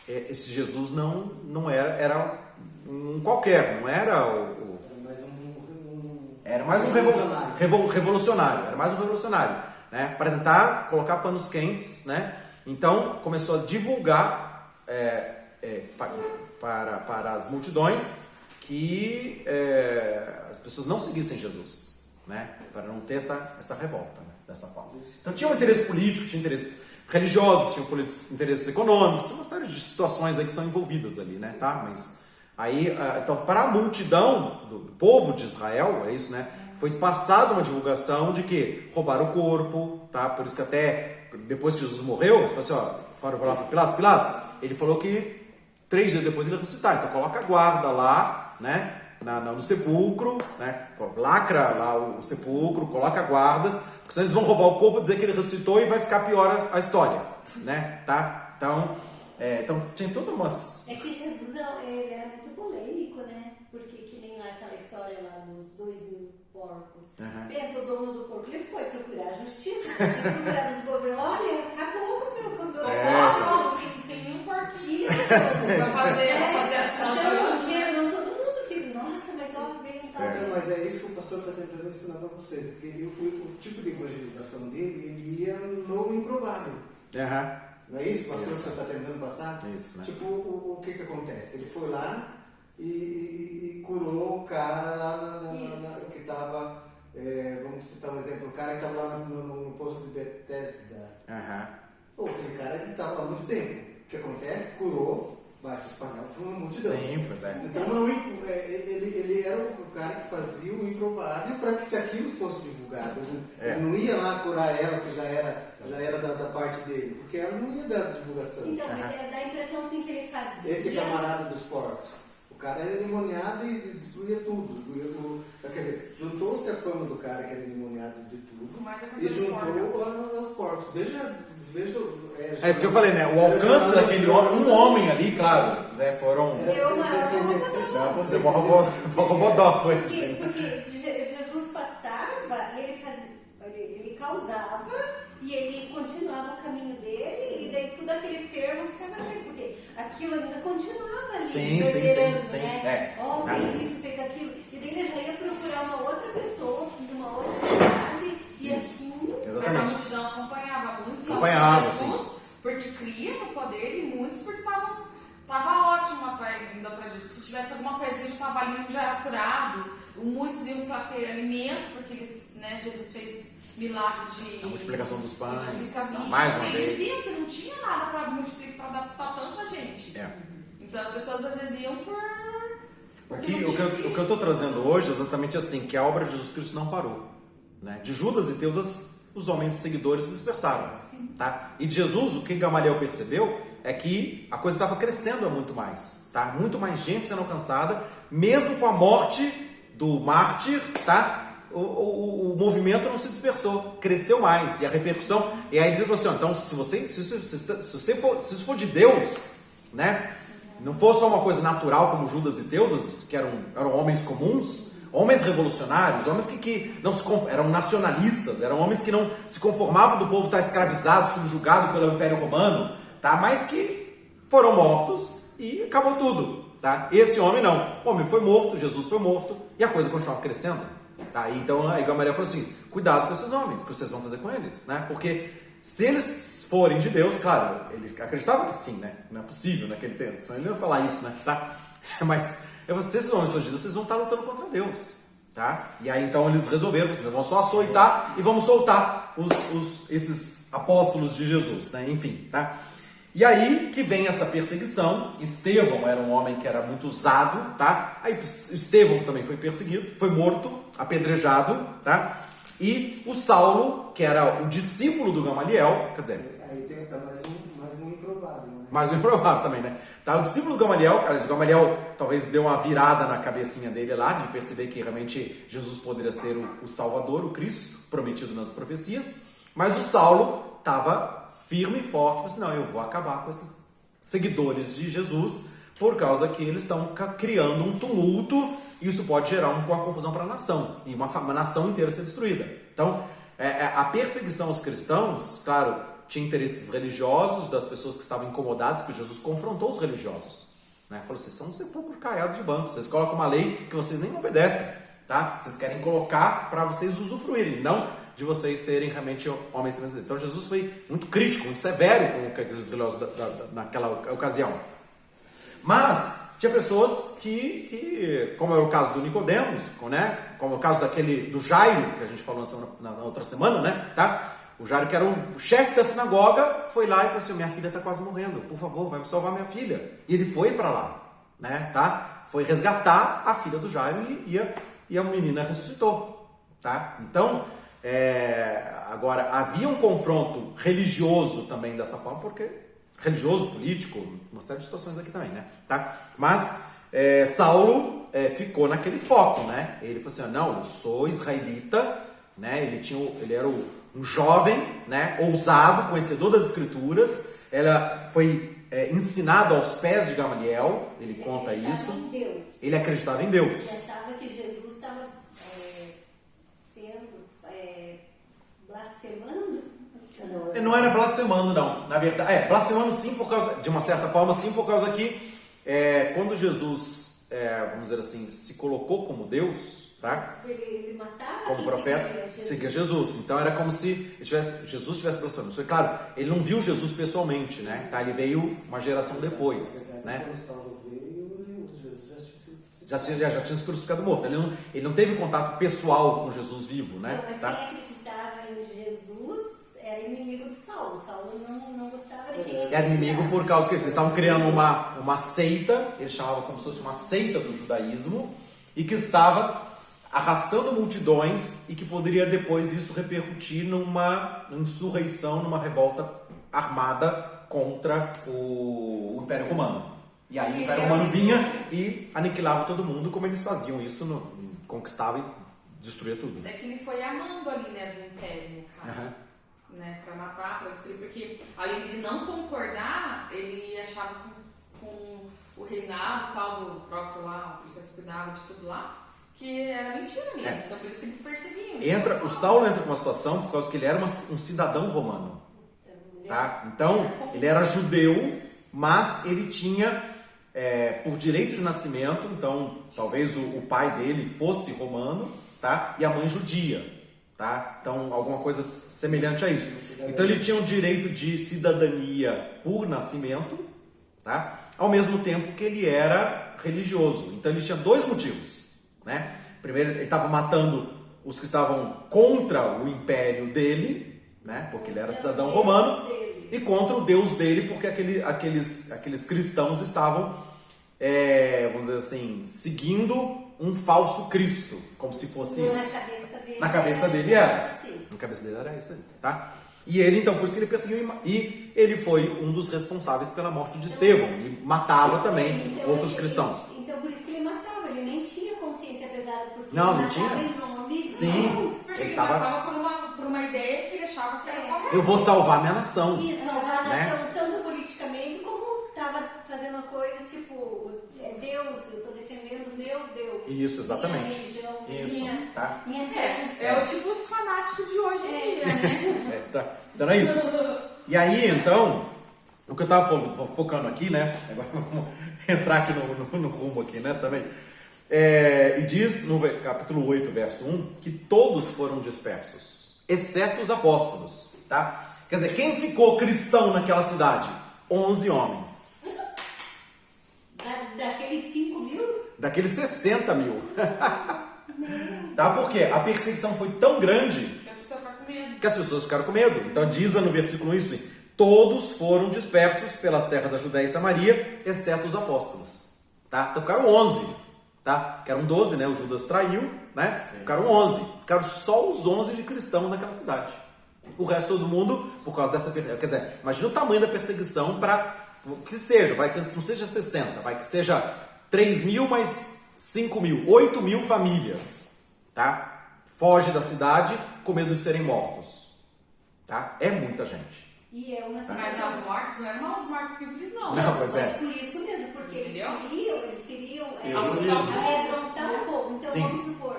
esse Jesus não era um qualquer, não era era mais um revolucionário, era mais um revolucionário, né? Para tentar colocar panos quentes, né? Então, começou a divulgar para as multidões que as pessoas não seguissem Jesus, né? Para não ter essa revolta, né? Dessa forma. Então tinha um interesse político, tinha interesses religiosos, tinha interesses econômicos, tem uma série de situações aí que estão envolvidas ali, né? Tá? Mas aí, então, para a multidão do povo de Israel, é isso, né? Foi passada uma divulgação de que roubaram o corpo, tá? Por isso que até depois que Jesus morreu, eles falaram assim, ó, foram lá para Pilatos, ele falou que 3 dias depois ele ia ressuscitar, então coloca a guarda lá, né? No sepulcro, né? Lacra lá o sepulcro, coloca guardas, porque senão eles vão roubar o corpo, dizer que ele ressuscitou e vai ficar pior a história, né? Tá? Então tinha todas umas... É que Jesus ele era muito polêmico, né? Porque que nem lá aquela história lá dos 2.000 porcos. Pensa, o dono do porco, ele foi procurar justiça, foi procurar dos governos, olha, acabou com o meu cantor. Sem nenhum porquinho. Isso. Pra fazer ação de Não, todo mundo fica, nossa, mas ó, bem, tá bem. Mas é isso que o pastor está tentando ensinar para vocês, porque o tipo de evangelização dele, ele ia no improvável. Não é isso, pastor, que você está tentando passar? Isso, né? Tipo, o que acontece? Ele foi lá e curou o cara lá que estava, vamos citar um exemplo, o cara que estava lá no poço de Bethesda. Pô, aquele cara ele estava lá há muito tempo. O que acontece? Curou, vai se espalhar por uma multidão. Sim, pois é. Então não, ele era o cara que fazia o improvável para que se aquilo fosse divulgado. Ele não ia lá curar ela, que já era da parte dele, porque ela não ia dar divulgação. Então, mas dá a impressão assim que ele fazia. Esse camarada dos porcos, o cara era endemoniado e destruía tudo. Quer dizer, juntou-se a fama do cara que era endemoniado de tudo e juntou aos porcos. Veja. É isso que eu falei, né? O alcance daquele homem, um homem ali, claro, né? Foram. Você foi assim. Porque Jesus passava e ele causava e ele continuava o caminho dele e daí tudo aquele fervo ficava mais, porque aquilo ainda continuava ali. Sim. Né? Fez isso, fez aquilo. E daí ele já ia procurar uma outra pessoa de uma outra cidade e assim. Mas a multidão acompanhava muitos sim. Porque cria no poder e muitos porque tava ótimo indo atrás disso. Se tivesse alguma coisinha já estava ali, já era curado. Muitos iam para ter alimento, porque eles, né, Jesus fez milagre de a multiplicação dos pães. Mais uma vez. Eles iam, que não tinha nada para multiplicar, para dar para tanta gente. Então as pessoas às vezes iam o que eu estou trazendo hoje é exatamente assim, que a obra de Jesus Cristo não parou. Né? De Judas e Teudas, os homens seguidores se dispersaram. Tá? E de Jesus, o que Gamaliel percebeu é que a coisa estava crescendo muito mais. Tá? Muito mais gente sendo alcançada, mesmo com a morte do mártir, tá? O movimento não se dispersou, cresceu mais. E a repercussão. E aí ele falou assim: então, se isso for de Deus, né? Não for só uma coisa natural como Judas e Teudas, que eram homens comuns, homens revolucionários, homens que não eram nacionalistas, eram homens que não se conformavam do povo estar escravizado, subjugado pelo Império Romano, tá? Mas que foram mortos e acabou tudo. Tá? Esse homem não. O homem foi morto, Jesus foi morto e a coisa continuava crescendo. Tá? Então a Gamaliel falou assim: cuidado com esses homens, o que vocês vão fazer com eles? Né? Porque se eles forem de Deus, claro, eles acreditavam que sim, né? Não é possível naquele tempo, senão ele não ia falar isso, né? Tá? Mas se esses homens forem de Deus, vocês vão estar lutando contra Deus. Tá? E aí então eles resolveram, vocês vão só açoitar e vamos soltar esses apóstolos de Jesus, né? Enfim, tá? E aí que vem essa perseguição. Estevão era um homem que era muito usado, tá? Aí Estevão também foi perseguido, foi morto, apedrejado, tá? E o Saulo, que era o discípulo do Gamaliel, quer dizer... Aí tem mais um improvável, né? Mais um improvável também, né? Tá, o discípulo do Gamaliel, o Gamaliel talvez deu uma virada na cabecinha dele lá, de perceber que realmente Jesus poderia ser o Salvador, o Cristo, prometido nas profecias. Mas o Saulo estava firme e forte, falou assim: não, eu vou acabar com esses seguidores de Jesus, por causa que eles estão criando um tumulto, e isso pode gerar uma confusão para a nação, e uma nação inteira ser destruída. Então, a perseguição aos cristãos, claro, tinha interesses religiosos das pessoas que estavam incomodadas, porque Jesus confrontou os religiosos. Né? Falou: vocês são um sepulcro caiado de banco, vocês colocam uma lei que vocês nem obedecem, tá? Vocês querem colocar para vocês usufruírem, não de vocês serem realmente homens transcendentes. Então Jesus foi muito crítico, muito severo com aqueles religiosos naquela ocasião. Mas tinha pessoas que como é o caso do Nicodemos, né? Como é o caso do Jairo, que a gente falou na outra semana, né? Tá? O Jairo, que era o chefe da sinagoga, foi lá e falou assim: minha filha está quase morrendo, por favor, vai me salvar minha filha. E ele foi para lá, né? Tá? Foi resgatar a filha do Jairo e a menina ressuscitou. Tá? Então, agora, havia um confronto religioso também dessa forma, porque religioso, político, uma série de situações aqui também, né? Tá? Mas Saulo ficou naquele foco, né? Ele falou assim: não, eu sou israelita, né? Ele era um jovem, né? Ousado, conhecedor das escrituras. Ela foi ensinado aos pés de Gamaliel, ele conta isso. Ele acreditava em Deus. Ele achava que Jesus estava sendo blasfemando. Não era blasfemando, não. Na verdade, blasfemando sim, de uma certa forma, sim, por causa que quando Jesus, vamos dizer assim, se colocou como Deus, tá? Ele matava como profeta, seguia Jesus. Então era como se Jesus estivesse blasfemando. Foi claro, ele não viu Jesus pessoalmente, né? Tá? Ele veio uma geração depois, né? Quando Saulo veio, Jesus já tinha sido crucificado morto. Ele não teve contato pessoal com Jesus vivo, né? Não, mas tá? quem acreditava em Jesus era inimigo inimigo de Saulo. Saulo não gostava de quem Era inimigo por causa que eles estavam criando uma seita, eles chamavam como se fosse uma seita do judaísmo, e que estava arrastando multidões e que poderia depois isso repercutir numa insurreição, numa revolta armada contra o Império Romano. E aí o Império Romano vinha e aniquilava todo mundo, como eles faziam isso, conquistava e destruía tudo. É que ele foi amando ali, né, do Império, no caso. Né, pra matar, pra destruir, porque além de ele não concordar, ele achava com o reinado tal do próprio lá, o pessoal que cuidava de tudo lá, que era mentira mesmo. Então por isso que eles perseguiam. O Saulo entra com uma situação por causa que ele era um cidadão romano. Tá? Então, ele era judeu, mas ele tinha, por direito de nascimento, então talvez o pai dele fosse romano, tá? E a mãe judia. Tá? Então, alguma coisa semelhante a isso. Então, ele tinha um direito de cidadania por nascimento, tá? Ao mesmo tempo que ele era religioso. Então, ele tinha dois motivos. Né? Primeiro, ele estava matando os que estavam contra o império dele, né? Porque ele era cidadão romano, e contra o Deus dele, porque aqueles cristãos estavam, vamos dizer assim, seguindo um falso Cristo, como se fosse isso. Na cabeça dele era. Na cabeça dele era isso aí, tá? E ele, então, por isso que ele perseguiu, e ele foi um dos responsáveis pela morte de Estevão, e matava também outros cristãos. Então, por isso que ele matava, ele nem tinha consciência pesada, porque não ele tinha. Em nome de Sim, Deus. Porque ele matava por uma ideia que ele achava que era correta. Eu vou salvar minha nação. E salvar a nação, né? tanto politicamente, como estava fazendo uma coisa tipo, Deus, eu estou defendendo o meu Deus. Isso, exatamente. Minha religião, Isso, tá? minha crença. É o tipo os fanáticos de hoje em dia, né? Tá. Então é isso. E aí, então, o que eu estava focando aqui, né? Agora vamos entrar aqui no rumo aqui, né? Também. E diz no capítulo 8, verso 1, que todos foram dispersos, exceto os apóstolos, tá? Quer dizer, quem ficou cristão naquela cidade? 11 homens. Daqueles 5 mil? Daqueles 60 mil. Tá? Porque a perseguição foi tão grande que as pessoas ficaram com medo. Então diz no versículo isso: todos foram dispersos pelas terras da Judéia e Samaria, exceto os apóstolos. Tá? Então ficaram 11. Tá? Que eram 12, né? O Judas traiu, né? Sim. Ficaram 11. Ficaram só os 11 de cristãos naquela cidade. O resto todo mundo, por causa dessa perseguição. Quer dizer, imagina o tamanho da perseguição para que seja, vai que não seja 60, vai que seja 3 mil mais 5 mil, 8 mil famílias, tá? Foge da cidade com medo de serem mortos, tá? É muita gente. E é uma Mas as mortes não eram umas mortes simples, não. Não, pois é. Por isso mesmo, porque eles queriam amedrontar o povo. Então, Sim. vamos supor,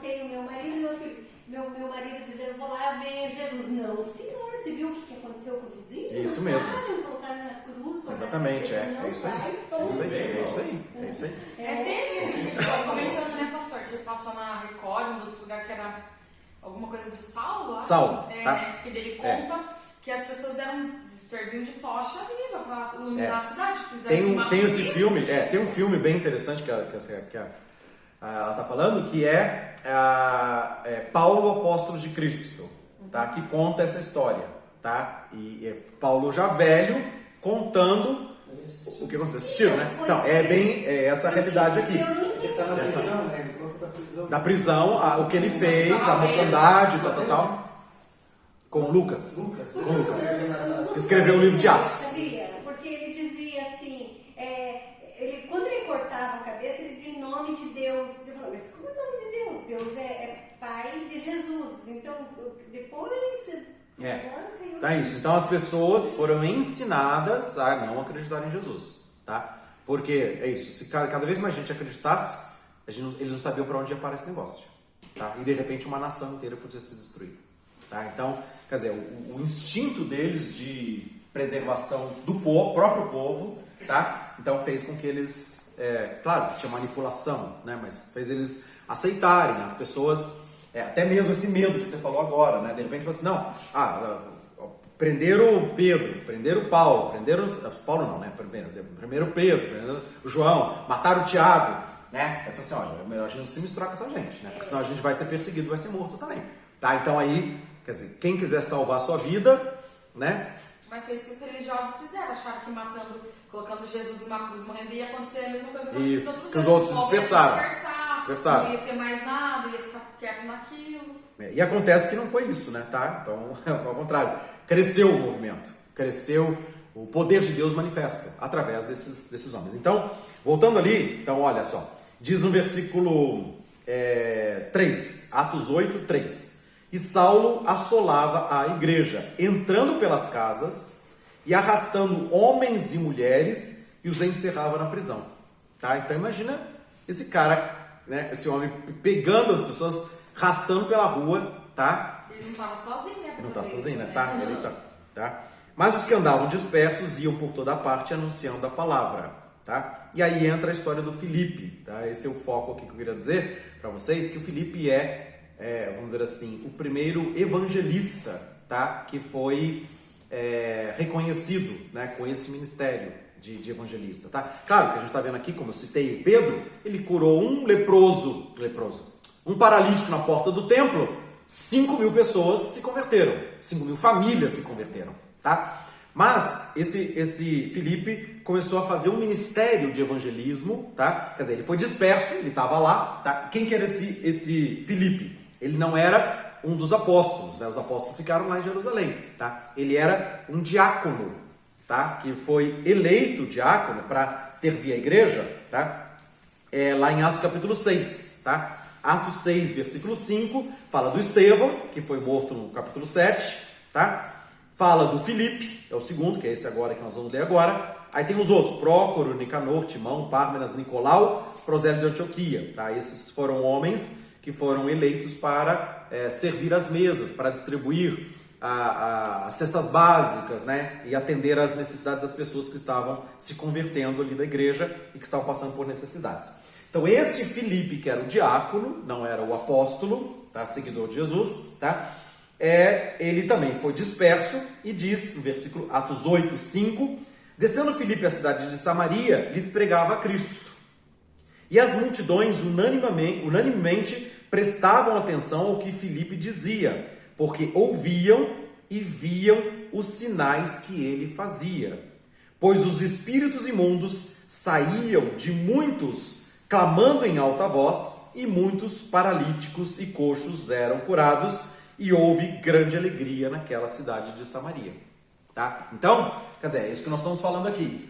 tenho meu marido e meu filho. Meu marido dizendo, eu vou lá ver Jesus. Não, senhor, você viu o que aconteceu com o vizinho? Isso mesmo. Colocaram na cruz. Exatamente, é isso aí. É isso aí. É bem isso. Eu comentando, né, pastor, que passou na Record, nos outros lugares, que era alguma coisa de Saulo, acho. Saulo, tá? Que dele conta que as pessoas serviam de tocha viva para iluminar a cidade. Tem esse filme, tem um filme bem interessante que ela está falando, que é Paulo, Apóstolo de Cristo, tá? Que conta essa história, tá? E é Paulo já velho contando o que aconteceu. Assistiram, né? Então, é bem essa realidade aqui. Ele está na prisão, né? Ele conta da prisão. Na prisão, o que ele fez, a mortandade, tal. Com Lucas. Com Lucas. Escreveu o livro de Atos. Sabia? Porque ele dizia assim, quando ele cortava a cabeça, ele dizia em nome de Deus. Eu falava, mas como em nome de Deus? Deus é pai de Jesus. Então, depois... Tá isso. Então as pessoas foram ensinadas a não acreditar em Jesus, tá? Porque é isso. Se cada vez mais gente acreditasse, eles não sabiam para onde ia parar esse negócio, tá? E de repente uma nação inteira podia ser destruída, tá? Então, quer dizer, o instinto deles de preservação do próprio povo, tá? Então fez com que eles, claro, tinha manipulação, né? Mas fez eles aceitarem as pessoas. Até mesmo esse medo que você falou agora, né? De repente você assim, prenderam Pedro, prenderam Paulo, Paulo não, né? Primeiro Pedro, prenderam o João, mataram o Tiago, né? Aí falou assim, olha, é melhor a gente não se misturar com essa gente, né? Porque senão a gente vai ser perseguido, vai ser morto também, tá? Então aí Quer dizer, quem quiser salvar a sua vida, né? Mas foi isso que os religiosos fizeram, acharam que matando, colocando Jesus numa cruz, morrendo, ia acontecer a mesma coisa Isso, que os outros dispersaram. Não ia ter mais nada, ia ficar quieto naquilo. E acontece que não foi isso, né? Tá? Então, ao contrário, cresceu o movimento, cresceu o poder de Deus manifesto através desses homens. Então, voltando ali, então olha só, diz no versículo 3, Atos 8, 3. E Saulo assolava a igreja, entrando pelas casas e arrastando homens e mulheres, e os encerrava na prisão. Tá? Então imagina esse cara, né, esse homem pegando as pessoas, arrastando pela rua, tá? Ele não estava sozinho, né? Não está sozinho, né? Tá? Ele tá. Mas os que andavam dispersos iam por toda parte anunciando a palavra, tá? E aí entra a história do Filipe, tá? Esse é o foco aqui que eu queria dizer para vocês, que o Filipe vamos dizer assim, o primeiro evangelista, tá? Que foi reconhecido, né? Com esse ministério de evangelista, tá? Claro que a gente está vendo aqui, como eu citei, Pedro, ele curou um um paralítico na porta do templo, 5.000 pessoas se converteram, 5.000 famílias se converteram, tá? Mas esse Filipe começou a fazer um ministério de evangelismo, tá? Quer dizer, ele foi disperso, ele estava lá, tá? Quem que era esse Filipe? Ele não era um dos apóstolos, né? Os apóstolos ficaram lá em Jerusalém, tá? Ele era um diácono, tá? Que foi eleito diácono para servir a igreja, tá? Lá em Atos capítulo 6, tá? Atos 6, versículo 5, fala do Estevão, que foi morto no capítulo 7, tá? Fala do Filipe, é o segundo, que é esse agora que nós vamos ler agora. Aí tem os outros, Prócoro, Nicanor, Timão, Pármenas, Nicolau, Prosélio de Antioquia, tá? Esses foram homens que foram eleitos para servir as mesas, para distribuir as cestas básicas, né? E atender às necessidades das pessoas que estavam se convertendo ali da igreja e que estavam passando por necessidades. Então esse Filipe, que era o diácono, não era o apóstolo, tá? Seguidor de Jesus, tá? Ele também foi disperso e diz, no versículo Atos 8, 5, descendo Filipe à cidade de Samaria, lhes pregava a Cristo. E as multidões unanimemente prestavam atenção ao que Filipe dizia, porque ouviam e viam os sinais que ele fazia. Pois os espíritos imundos saíam de muitos, clamando em alta voz, e muitos paralíticos e coxos eram curados, e houve grande alegria naquela cidade de Samaria. Tá? Então, quer dizer, é isso que nós estamos falando aqui.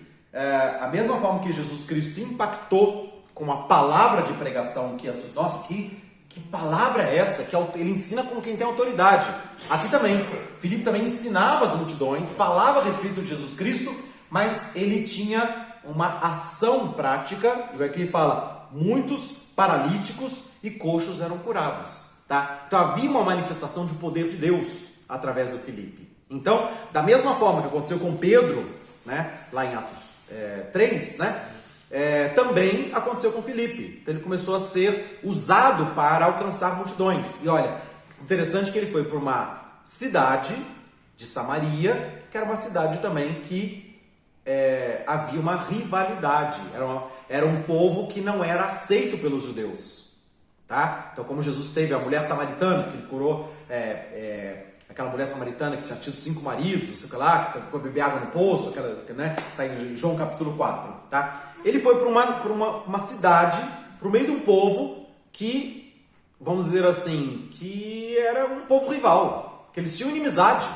A mesma forma que Jesus Cristo impactou com a palavra de pregação que as pessoas... Nossa, que palavra é essa? Que ele ensina como quem tem autoridade. Aqui também, Filipe também ensinava as multidões, falava a respeito de Jesus Cristo, mas ele tinha uma ação prática. Aqui ele fala, muitos paralíticos e coxos eram curados. Tá? Então havia uma manifestação de poder de Deus através do Filipe. Então, da mesma forma que aconteceu com Pedro, né, lá em Atos 3, né, também aconteceu com Filipe. Então, ele começou a ser usado para alcançar multidões. E olha, interessante que ele foi para uma cidade de Samaria, que era uma cidade também que havia uma rivalidade. Era um povo que não era aceito pelos judeus. Tá? Então, como Jesus teve a mulher samaritana, que ele curou aquela mulher samaritana que tinha tido 5 maridos, não sei o que lá, que foi beber água no poço, né? Está em João capítulo 4. Tá? Ele foi para uma cidade, para o meio de um povo que, vamos dizer assim, que era um povo rival, que eles tinham inimizade.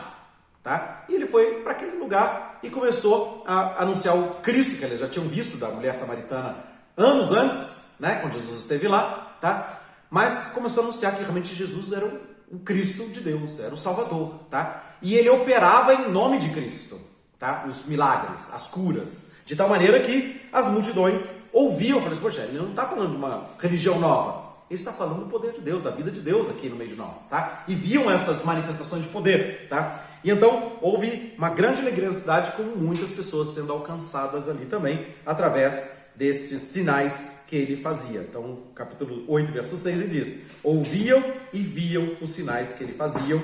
Tá? E ele foi para aquele lugar e começou a anunciar o Cristo, que eles já tinham visto da mulher samaritana anos antes, né? Quando Jesus esteve lá. Tá? Mas começou a anunciar que realmente Jesus era o Cristo de Deus, era o Salvador, tá? E ele operava em nome de Cristo, tá? Os milagres, as curas, de tal maneira que as multidões ouviam, falaram, poxa, ele não está falando de uma religião nova, ele está falando do poder de Deus, da vida de Deus aqui no meio de nós, tá? E viam essas manifestações de poder, tá? E então houve uma grande alegria na cidade, com muitas pessoas sendo alcançadas ali também, através destes sinais que ele fazia. Então, capítulo 8, verso 6, ele diz, ouviam e viam os sinais que ele fazia,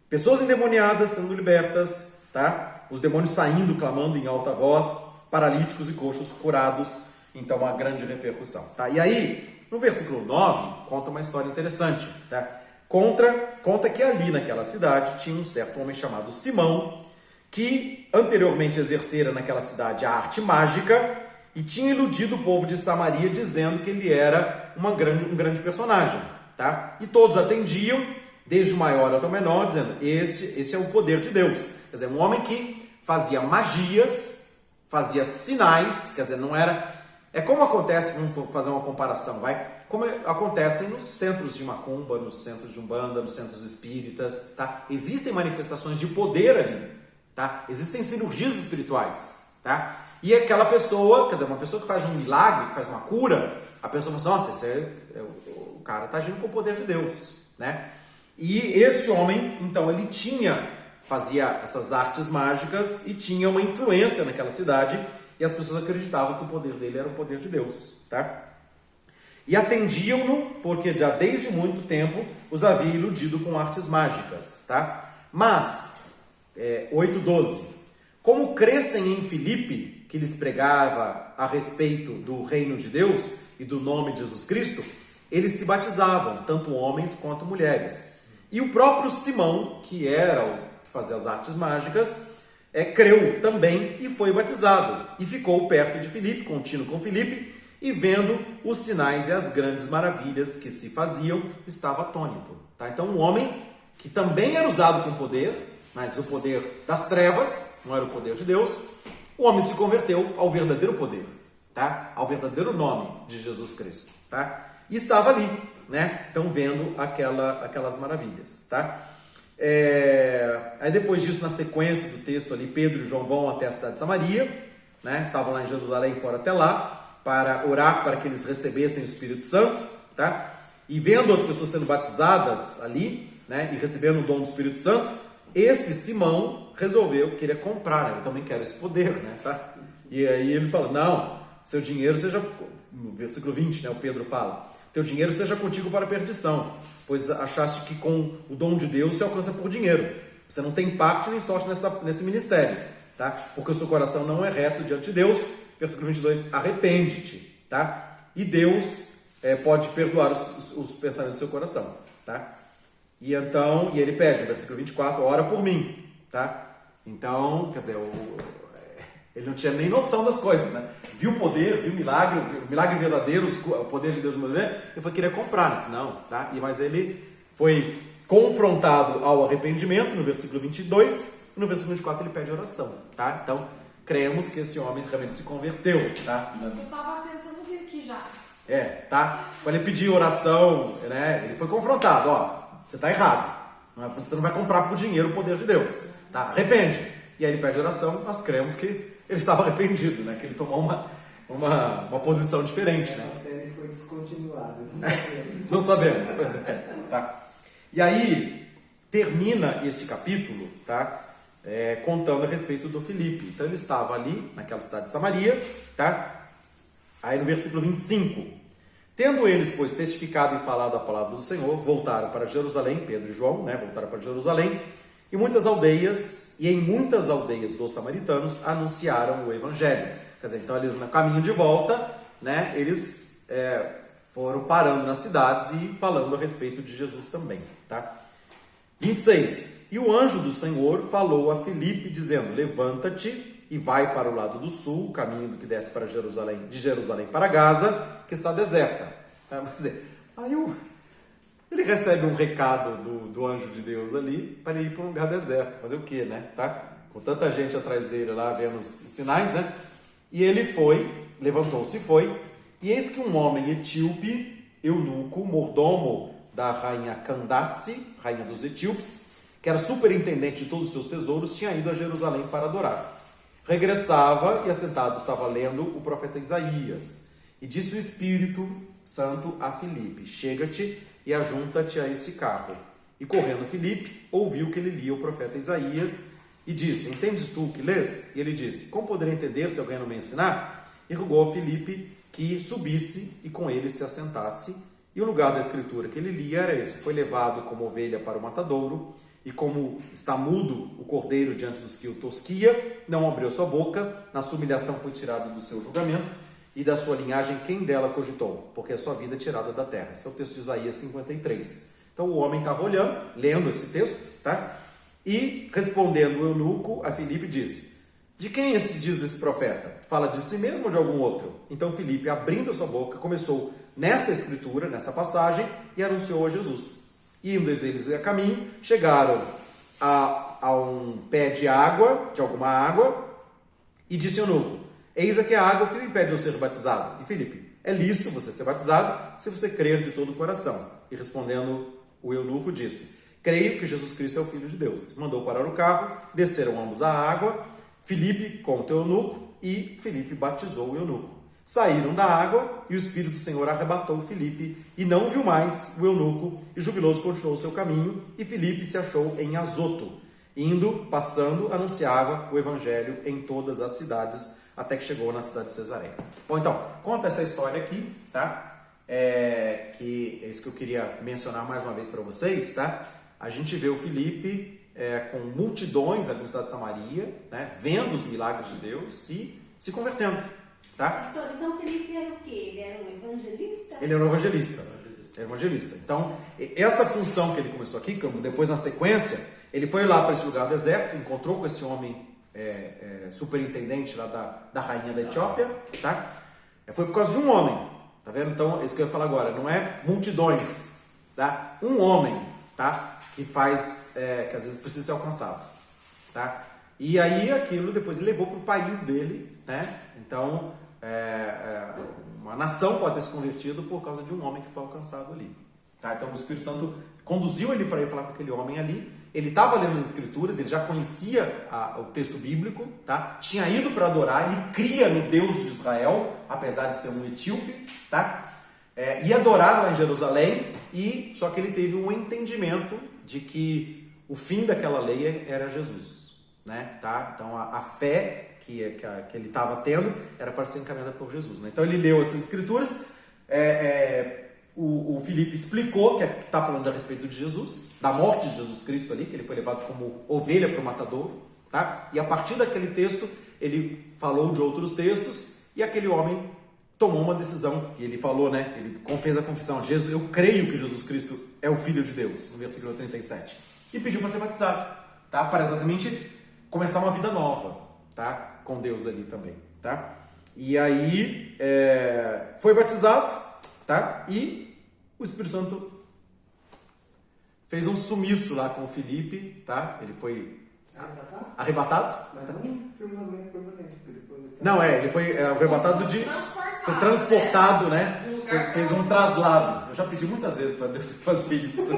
pessoas endemoniadas sendo libertas, tá? Os demônios saindo, clamando em alta voz, paralíticos e coxos curados. Então, uma grande repercussão, tá? E aí, no versículo 9, conta uma história interessante, tá? conta que ali naquela cidade tinha um certo homem chamado Simão, que anteriormente exercera naquela cidade a arte mágica e tinha iludido o povo de Samaria dizendo que ele era um grande personagem, tá? E todos atendiam, desde o maior até o menor, dizendo, esse é o poder de Deus. Quer dizer, um homem que fazia magias, fazia sinais, quer dizer, não era... É como acontece, vamos fazer uma comparação, como acontece nos centros de macumba, nos centros de umbanda, nos centros espíritas, tá? Existem manifestações de poder ali, tá? Existem cirurgias espirituais, tá? E aquela pessoa, quer dizer, uma pessoa que faz um milagre, que faz uma cura, a pessoa fala assim, nossa, o cara está agindo com o poder de Deus, né? E esse homem, então, ele fazia essas artes mágicas e tinha uma influência naquela cidade e as pessoas acreditavam que o poder dele era o poder de Deus, tá? E atendiam-no porque já desde muito tempo os havia iludido com artes mágicas, tá? Mas, 8:12, como crescem em Filipe, que lhes pregava a respeito do reino de Deus e do nome de Jesus Cristo, eles se batizavam, tanto homens quanto mulheres. E o próprio Simão, que era o que fazia as artes mágicas, creu também e foi batizado. E ficou perto de Filipe, contínuo com Filipe, e vendo os sinais e as grandes maravilhas que se faziam, estava atônito. Tá? Então, um homem que também era usado com poder, mas o poder das trevas, não era o poder de Deus, o homem se converteu ao verdadeiro poder, tá? Ao verdadeiro nome de Jesus Cristo. Tá? E estava ali, né? Então, vendo aquelas maravilhas. Tá? Aí depois disso, na sequência do texto ali, Pedro e João vão até a cidade de Samaria, né? Estavam lá em Jerusalém, foram até lá, para orar para que eles recebessem o Espírito Santo, tá? E vendo as pessoas sendo batizadas ali, né? E recebendo o dom do Espírito Santo, esse Simão resolveu, queria comprar, né? Eu também quero esse poder, né? Tá? E aí eles falam, não, seu dinheiro seja, no versículo 20, né? O Pedro fala, teu dinheiro seja contigo para a perdição, pois achaste que com o dom de Deus se alcança por dinheiro. Você não tem parte nem sorte nesse ministério, tá? Porque o seu coração não é reto diante de Deus. Versículo 22, arrepende-te, tá? E Deus pode perdoar os pensamentos do seu coração, tá? E então, ele pede, no versículo 24, ora por mim, tá? Então, quer dizer, ele não tinha nem noção das coisas, né? Viu o poder, viu o milagre verdadeiro, o poder de Deus no poder, ele foi querer comprar, não, tá? Mas ele foi confrontado ao arrependimento, no versículo 22, e no versículo 24 ele pede oração, tá? Então, cremos que esse homem realmente se converteu, tá? Isso que eu estava tentando ver aqui já. Tá? Quando ele pediu oração, né? Ele foi confrontado, você está errado. Você não vai comprar por dinheiro o poder de Deus, tá? Arrepende. E aí ele pede oração, nós cremos que ele estava arrependido, né? Que ele tomou uma posição diferente. Essa série foi descontinuada, não sabemos. Não sabemos, pois é. Tá? E aí, termina esse capítulo, tá? Contando a respeito do Filipe. Então ele estava ali, naquela cidade de Samaria, tá? Aí no versículo 25, tendo eles, pois, testificado e falado a palavra do Senhor, voltaram para Jerusalém, Pedro e João, né? Voltaram para Jerusalém, e em muitas aldeias dos samaritanos anunciaram o evangelho. Quer dizer, então eles no caminho de volta, né? Eles foram parando nas cidades e falando a respeito de Jesus também, tá? 26. E o anjo do Senhor falou a Filipe, dizendo, levanta-te e vai para o lado do sul, o caminho que desce para Jerusalém, de Jerusalém para Gaza, que está deserta. Quer dizer, aí ele recebe um recado do anjo de Deus ali, para ele ir para um lugar deserto. Fazer o quê, né? Tá? Com tanta gente atrás dele lá, vendo os sinais, né? E ele levantou-se e foi, e eis que um homem etíope, eunuco, mordomo da rainha Candace, rainha dos etíopes, que era superintendente de todos os seus tesouros, tinha ido a Jerusalém para adorar. Regressava e assentado estava lendo o profeta Isaías. E disse o Espírito Santo a Filipe, chega-te e ajunta-te a esse carro. E correndo Filipe, ouviu que ele lia o profeta Isaías e disse, entendes tu o que lês? E ele disse, como poderei entender se alguém não me ensinar? E rogou a Filipe que subisse e com ele se assentasse. E o lugar da escritura que ele lia era esse, foi levado como ovelha para o matadouro, e como está mudo o cordeiro diante dos que o tosquia, não abriu sua boca, na sua humilhação foi tirado do seu julgamento, e da sua linhagem quem dela cogitou, porque a sua vida é tirada da terra. Esse é o texto de Isaías 53. Então o homem estava olhando, lendo esse texto, tá? E respondendo o eunuco a Filipe disse: de quem se diz esse profeta? Fala de si mesmo ou de algum outro? Então Filipe, abrindo a sua boca, começou nesta escritura, nessa passagem, e anunciou a Jesus. E indo eles a caminho, chegaram a um pé de água, de alguma água, e disse ao eunuco: eis aqui a água que me impede eu ser batizado. E Filipe: é lícito você ser batizado se você crer de todo o coração. E respondendo o eunuco disse: creio que Jesus Cristo é o Filho de Deus. Mandou parar o carro, desceram ambos à água, Filipe com o eunuco, e Filipe batizou o eunuco. Saíram da água, e o Espírito do Senhor arrebatou Filipe, e não viu mais o eunuco, e jubiloso continuou o seu caminho, e Filipe se achou em Azoto. Indo, passando, anunciava o evangelho em todas as cidades, até que chegou na cidade de Cesareia. Bom, então, conta essa história aqui, tá? Que é isso que eu queria mencionar mais uma vez para vocês, tá? A gente vê o Filipe com multidões ali no estado de Samaria, né? Vendo os milagres de Deus e se convertendo, tá? Pastor, então Filipe era o quê? Ele era um evangelista? Ele era um evangelista. Evangelista. Então, essa função que ele começou aqui, depois na sequência, ele foi lá para esse lugar do deserto, encontrou com esse homem superintendente lá da rainha da Etiópia, tá? Foi por causa de um homem, tá vendo? Então, isso que eu ia falar agora, não é multidões, tá? Um homem, tá? Que faz, que às vezes precisa ser alcançado, tá? E aí aquilo depois ele levou para o país dele, né? Então, uma nação pode ter se convertido por causa de um homem que foi alcançado ali, tá? Então o Espírito Santo conduziu ele para ir falar com aquele homem ali. Ele estava lendo as escrituras, ele já conhecia o texto bíblico, tá? Tinha ido para adorar, ele cria no Deus de Israel, apesar de ser um etíope, tá? Ia adorar lá em Jerusalém, só que ele teve um entendimento de que o fim daquela lei era Jesus, né? Tá? Então a fé que ele estava tendo era para ser encaminhada por Jesus, né? Então ele leu essas escrituras, o Filipe explicou que está falando a respeito de Jesus, da morte de Jesus Cristo ali, que ele foi levado como ovelha para o matadouro, tá? E a partir daquele texto ele falou de outros textos e aquele homem tomou uma decisão, e ele falou, né? Ele fez a confissão: Jesus, eu creio que Jesus Cristo é o Filho de Deus, no versículo 37, e pediu para ser batizado, tá? Para exatamente começar uma vida nova, tá? Com Deus ali também, tá? E aí foi batizado, tá? E o Espírito Santo fez um sumiço lá com o Filipe, tá? Ele foi arrebatado. Mas não permanente. Não, ele foi arrebatado de ser transportado, né? Fez um traslado. Eu já pedi muitas vezes para Deus fazer isso.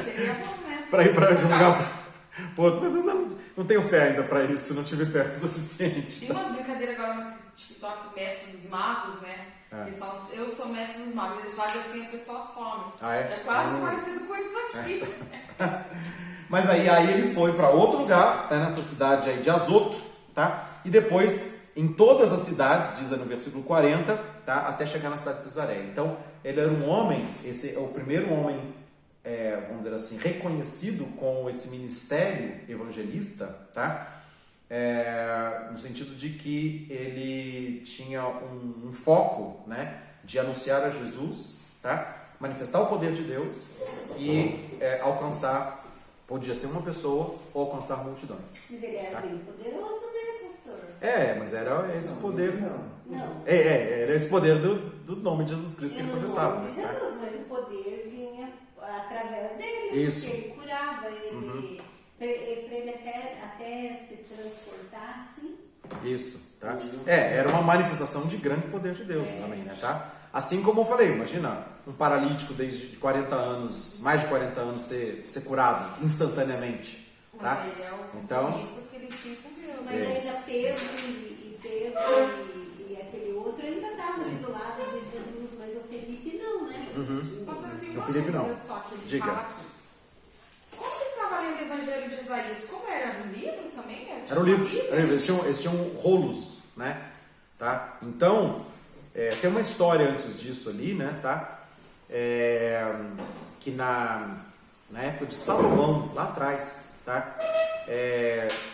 Seria bom, né? Para ir de um lugar para outro, mas eu não tenho fé ainda para isso, não tive fé suficiente. Tem umas brincadeiras agora no TikTok, mestre dos magos, né? Pessoal, eu sou mestre dos magos, eles fazem assim, a pessoa some. É quase parecido com isso aqui. Mas aí ele foi para outro lugar, tá? Nessa cidade aí de Azoto, tá? E depois, em todas as cidades, diz no versículo 40, tá? Até chegar na cidade de Cesareia. Então, ele era um homem, esse é o primeiro homem, vamos dizer assim, reconhecido com esse ministério evangelista, tá? No sentido de que ele tinha um foco, né? De anunciar a Jesus, tá? Manifestar o poder de Deus e alcançar. Podia ser uma pessoa ou alcançar multidões. Mas ele era bem poderoso, né, pastor? Mas era esse poder. Não. Era esse poder do nome de Jesus Cristo que ele professava. No nome de Jesus, mas o poder vinha através dele. Isso. Porque ele curava, ele até se transportar assim. Isso, tá? Era uma manifestação de grande poder de Deus também, né, tá? Assim como eu falei, imagina um paralítico desde 40 anos, mais de 40 anos, ser curado instantaneamente, tá? Mas aí então, isso que ele tinha com Deus. Mas ainda Pedro e aquele outro ainda estavam ali do lado de Jesus, mas o Felipe não, né? Pastor, eu tenho O uma Felipe não. dúvida só que ele Diga. fala aqui. Como ele estava lendo o Evangelho de Isaías? Como era? Um livro também? Era um livro. Eles tinham rolos, né? Tá? Então, tem uma história antes disso ali, né? Tá? Que na época de Salomão, lá atrás, tá?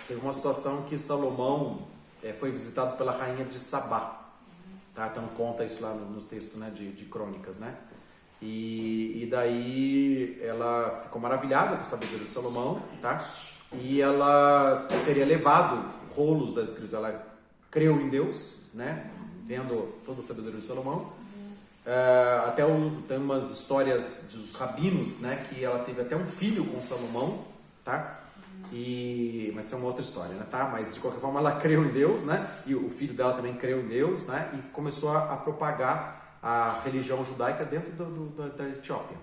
Teve uma situação que Salomão foi visitado pela rainha de Sabá, tá? Então conta isso lá no texto, né? de Crônicas, né? E daí ela ficou maravilhada com a sabedoria de Salomão, tá? E ela teria levado rolos da escritura. Ela creu em Deus, né? Vendo toda a sabedoria de Salomão. Até tem umas histórias dos rabinos, né? Que ela teve até um filho com Salomão, tá? Mas isso é uma outra história, né? Tá? Mas de qualquer forma ela creu em Deus, né? E o filho dela também creu em Deus, né? E começou a propagar a religião judaica dentro da Etiópia,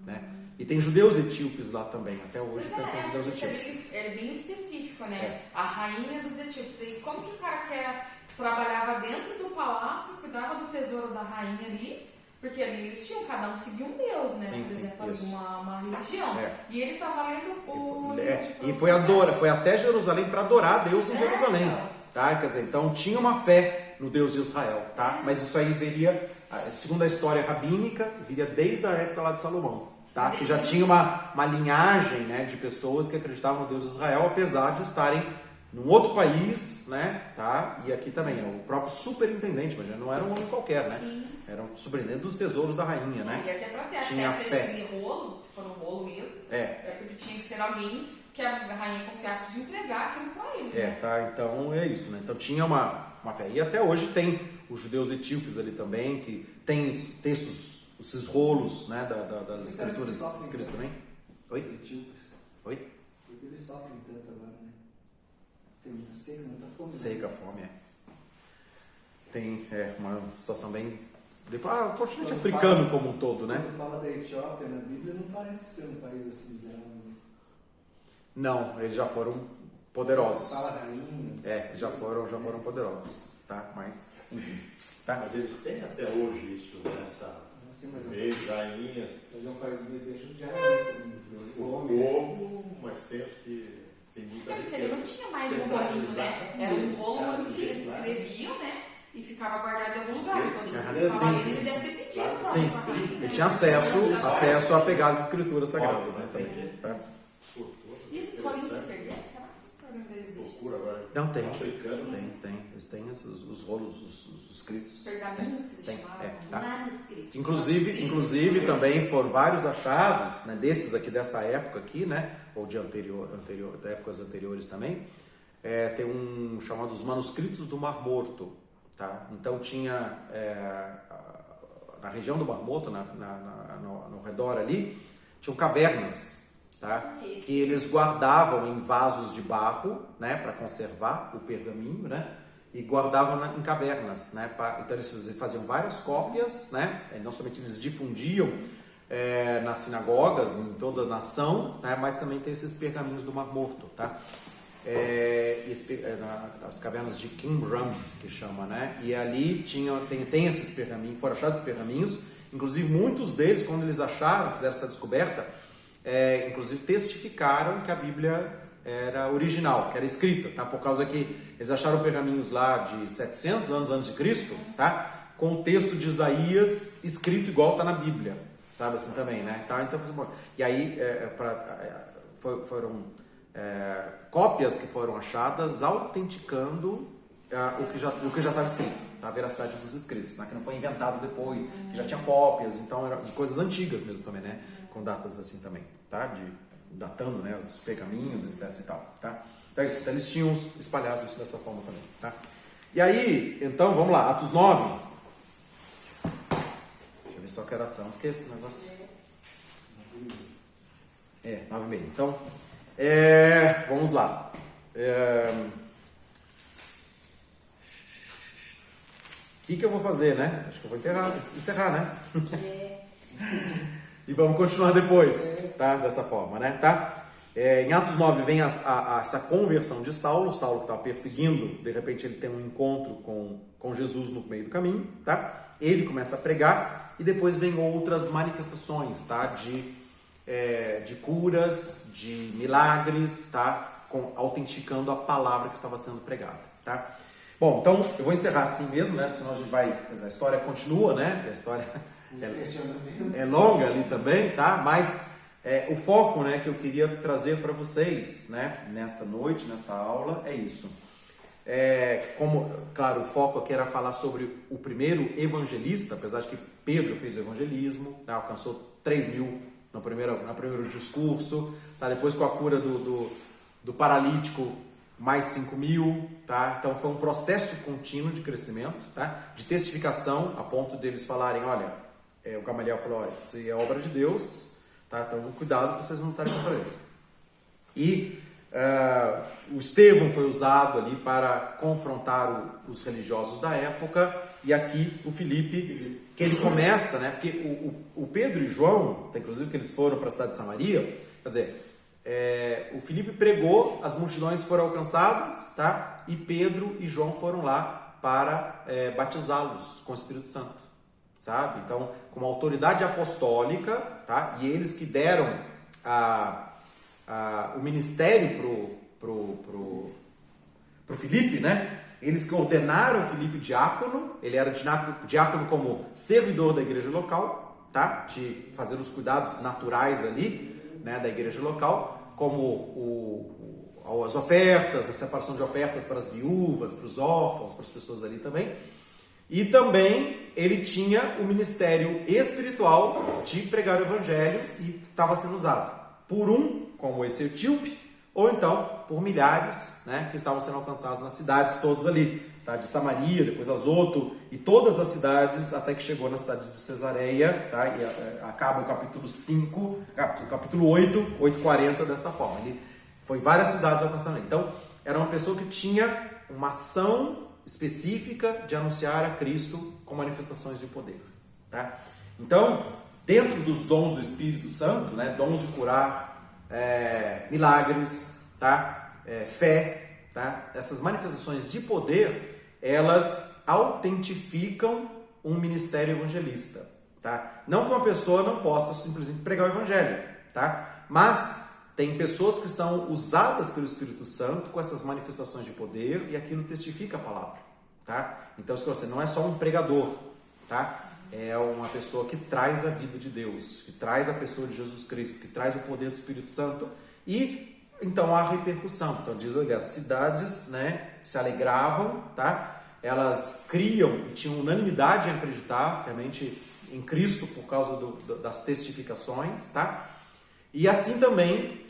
né? E tem judeus etíopes lá também, até hoje tem judeus etíopes. É bem específico, né? A rainha dos etíopes. E como que o cara trabalhava dentro do palácio, cuidava do tesouro da rainha ali, porque ali eles tinham, cada um seguia um deus, né? Sim, por exemplo, isso. uma religião. E ele estava lendo o... E foi até Jerusalém para adorar a Deus em Jerusalém, tá? Quer dizer, então tinha uma fé no Deus de Israel, tá? Mas isso aí viria, segundo a história rabínica, viria desde a época lá de Salomão, tá? Que já tinha uma linhagem, né, de pessoas que acreditavam no Deus de Israel, apesar de estarem num outro país, né, tá? E aqui também, o próprio superintendente, mas já não era um homem qualquer, né? Sim. Era um superintendente dos tesouros da rainha, né? E até para ter Tinha acesso a fé. esse rolo, se for um rolo mesmo, é porque tinha que ser alguém que a rainha confiasse de entregar aquilo para ele, né? Tá, então é isso, né? Então tinha uma fé. E até hoje tem os judeus etíopes ali também, que tem textos, esses rolos, né, das escrituras escritas também. Oi? Etíopes. Oi? Porque eles sofrem tanto agora, né? Tem muita seca, muita fome. Seca, fome, Tem uma situação bem... o continente africano como um todo, né? Quando fala da Etiópia na Bíblia, não parece ser um país assim miserável. Não, eles já foram poderosos. Fala rainhas. Já foram poderosos, tá? Mas, enfim. Tá? Mas eles têm até hoje isso, nessa meio de rainhas. Mas é um país bem judiado, O povo, mas tem os que tem muita Porque riqueza. ele não tinha mais um rolinho, né? Era um rolo único que eles escreviam, né? E ficava guardado em algum lugar. Então, ele deve ter pedido para Sim, ele tinha acesso a pegar as escrituras sagradas, né? Também. Tá? E esses rolinhos se perderam? Será que esse programa ainda existe? Procura agora. Não, tem. Africano. Tem. Eles têm os rolos, os escritos. Pergaminhos que eles Tem, chamavam. tá? Manuscrito. Inclusive também foram vários achados, né, desses aqui, dessa época aqui, né? Ou de de épocas anteriores também. Tem um chamado os manuscritos do Mar Morto, tá? Então tinha na região do Mar Morto, no redor ali, tinham cavernas, tá? Que eles guardavam em vasos de barro, né, para conservar o pergaminho, né? E guardavam em cavernas, né? Então eles faziam várias cópias, né? Não somente eles difundiam nas sinagogas em toda a nação, né? Mas também tem esses pergaminhos do Mar Morto, tá? As cavernas de Qumran, que chama, né? E ali tem esses pergaminhos, foram achados esses pergaminhos. Inclusive muitos deles, quando eles acharam, fizeram essa descoberta, inclusive testificaram que a Bíblia era original, que era escrita, tá? Por causa que eles acharam pergaminhos lá de 700 anos antes de Cristo, tá? Com o texto de Isaías escrito igual está na Bíblia, sabe assim também, né? Tá? Então, e aí foram cópias que foram achadas autenticando o que já estava escrito, tá? A veracidade dos escritos, né? Que não foi inventado depois, que já tinha cópias, então eram de coisas antigas mesmo também, né? Com datas assim também, tá? Datando, né, os pergaminhos, etc e tal, tá? Então, então eles tinham espalhado isso dessa forma também, tá? E aí, então, vamos lá, Atos 9. Deixa eu ver só que oração, porque esse negócio... 9:30. Então, vamos lá. O que eu vou fazer, né? Acho que eu vou encerrar, né? E vamos continuar depois, tá? Dessa forma, né? Tá? Em Atos 9 vem essa conversão de Saulo. Saulo que estava perseguindo, de repente ele tem um encontro com Jesus no meio do caminho, tá? Ele começa a pregar e depois vem outras manifestações, tá? De curas, de milagres, tá? Autenticando a palavra que estava sendo pregada, tá? Bom, então eu vou encerrar assim mesmo, né? Senão a gente a história continua, né? A história é longa ali também, tá? Mas o foco, né, que eu queria trazer para vocês, né, nesta noite, nesta aula, é isso. como, claro, o foco aqui era falar sobre o primeiro evangelista, apesar de que Pedro fez o evangelismo, né, alcançou 3.000 no primeiro discurso, tá? Depois com a cura do paralítico, mais 5.000, tá? Então foi um processo contínuo de crescimento, tá? De testificação, a ponto deles falarem, olha, o Gamaliel falou, olha, isso é obra de Deus, tá? Então cuidado para vocês não estarem contra Deus. E o Estevão foi usado ali para confrontar os religiosos da época, e aqui o Filipe, que ele começa, né? Porque o Pedro e João, inclusive que eles foram para a cidade de Samaria, quer dizer, o Filipe pregou, as multidões foram alcançadas, tá? E Pedro e João foram lá para batizá-los com o Espírito Santo, sabe? Então, com uma autoridade apostólica, tá? E eles que deram o ministério pro Filipe, né? Eles que ordenaram Filipe diácono, ele era diácono como servidor da igreja local, tá? De fazer os cuidados naturais ali, né, da igreja local, como as ofertas, a separação de ofertas para as viúvas, para os órfãos, para as pessoas ali também. E também ele tinha o ministério espiritual de pregar o evangelho e estava sendo usado por como esse etíope, ou então por milhares, né, que estavam sendo alcançados nas cidades todas ali, tá? De Samaria, depois Azoto e todas as cidades, até que chegou na cidade de Cesareia, tá? E acaba o capítulo 5, o capítulo 8:40 dessa forma. Ele foi várias cidades alcançadas. Então, era uma pessoa que tinha uma ação específica de anunciar a Cristo com manifestações de poder, tá? Então, dentro dos dons do Espírito Santo, né, dons de curar, milagres, tá? Fé, tá? Essas manifestações de poder, elas autentificam um ministério evangelista, tá? Não que uma pessoa não possa simplesmente pregar o evangelho, tá? Mas tem pessoas que são usadas pelo Espírito Santo com essas manifestações de poder e aquilo testifica a palavra, tá? Então, você não é só um pregador, tá? É uma pessoa que traz a vida de Deus, que traz a pessoa de Jesus Cristo, que traz o poder do Espírito Santo, e então há repercussão. Então diz ali, as cidades, né, se alegravam, tá? Elas criam e tinham unanimidade em acreditar realmente em Cristo por causa das testificações, tá? E assim também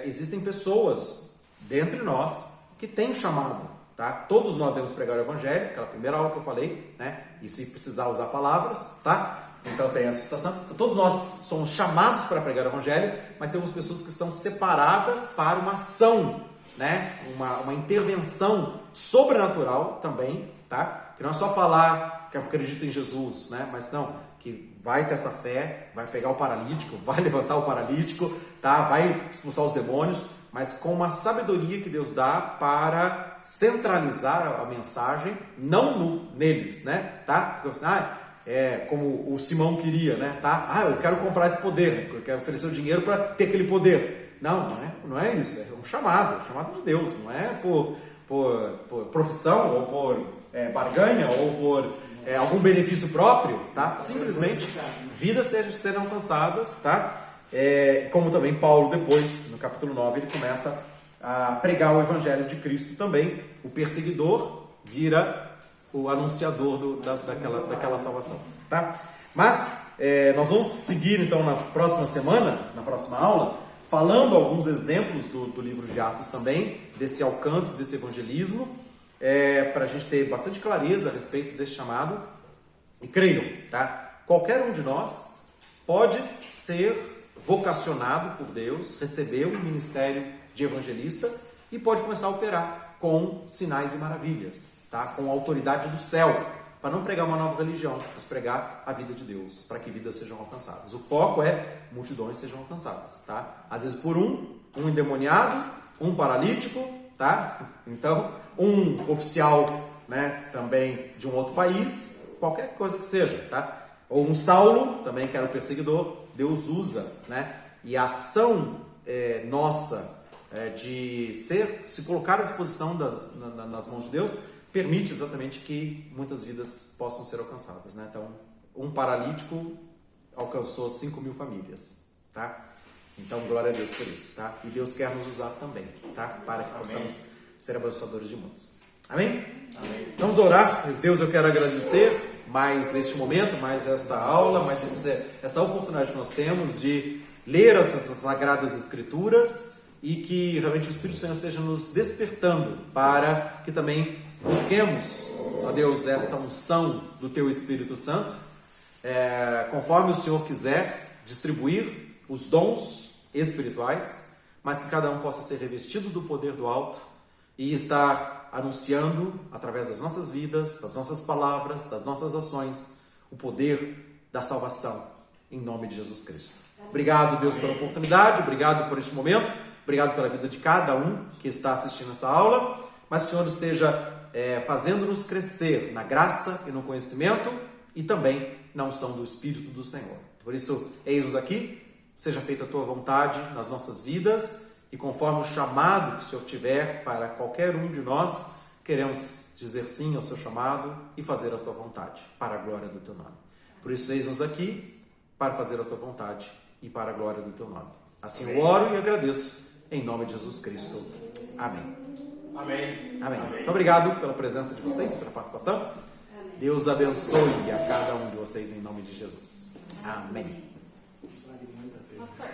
existem pessoas dentre nós que têm chamado, tá? Todos nós devemos pregar o evangelho, aquela primeira aula que eu falei, né? E se precisar usar palavras, tá? Então tem essa situação. Todos nós somos chamados para pregar o evangelho, mas temos pessoas que são separadas para uma ação, né? Uma intervenção sobrenatural também, tá? Que não é só falar que acredita em Jesus, né? Mas não, que vai ter essa fé, vai pegar o paralítico, vai levantar o paralítico, tá? Vai expulsar os demônios, mas com uma sabedoria que Deus dá para centralizar a mensagem, não neles, né? Tá? Porque como o Simão queria, né? Tá? Eu quero comprar esse poder, eu quero oferecer o dinheiro para ter aquele poder. Não é isso, é um chamado de Deus, não é por profissão, ou por barganha, ou por algum benefício próprio, tá? Simplesmente vidas serão alcançadas, tá? Como também Paulo depois, no capítulo 9, ele começa a pregar o evangelho de Cristo também. O perseguidor vira o anunciador daquela salvação, tá? Mas nós vamos seguir então na próxima semana, na próxima aula, falando alguns exemplos do livro de Atos também, desse alcance, desse evangelismo, para a gente ter bastante clareza a respeito desse chamado. E creiam, tá? Qualquer um de nós pode ser vocacionado por Deus, receber um ministério de evangelista e pode começar a operar com sinais e maravilhas, tá? Com a autoridade do céu, para não pregar uma nova religião, mas pregar a vida de Deus, para que vidas sejam alcançadas. O foco é multidões sejam alcançadas, tá? Às vezes por um endemoniado, um paralítico, tá? Então, um oficial, né, também de um outro país, qualquer coisa que seja, tá? Ou um Saulo, também que era o perseguidor, Deus usa, né? E a ação nossa de se colocar à disposição nas mãos de Deus permite exatamente que muitas vidas possam ser alcançadas, né? Então, um paralítico alcançou 5.000 famílias, tá? Então, glória a Deus por isso, tá? E Deus quer nos usar também, tá? Para que possamos ser abençoadores de muitos. Amém? Amém. Vamos orar. Deus, eu quero agradecer mais este momento, mais esta aula, mais essa oportunidade que nós temos de ler essas sagradas escrituras e que realmente o Espírito Santo esteja nos despertando para que também busquemos, ó Deus, esta unção do Teu Espírito Santo, conforme o Senhor quiser distribuir os dons espirituais, mas que cada um possa ser revestido do poder do alto e estar anunciando, através das nossas vidas, das nossas palavras, das nossas ações, o poder da salvação, em nome de Jesus Cristo. Obrigado, Deus, pela oportunidade, obrigado por este momento, obrigado pela vida de cada um que está assistindo essa aula, mas o Senhor esteja fazendo-nos crescer na graça e no conhecimento e também na unção do Espírito do Senhor. Por isso, eis-nos aqui, seja feita a Tua vontade nas nossas vidas e conforme o chamado que o Senhor tiver para qualquer um de nós, queremos dizer sim ao Seu chamado e fazer a Tua vontade, para a glória do Teu nome. Por isso, eis-nos aqui para fazer a Tua vontade e para a glória do Teu nome. Assim eu oro e agradeço, em nome de Jesus Cristo. Amém. Amém. Amém. Muito obrigado pela presença de vocês, pela participação. Amém. Deus abençoe a cada um de vocês, em nome de Jesus. Amém. Pastor.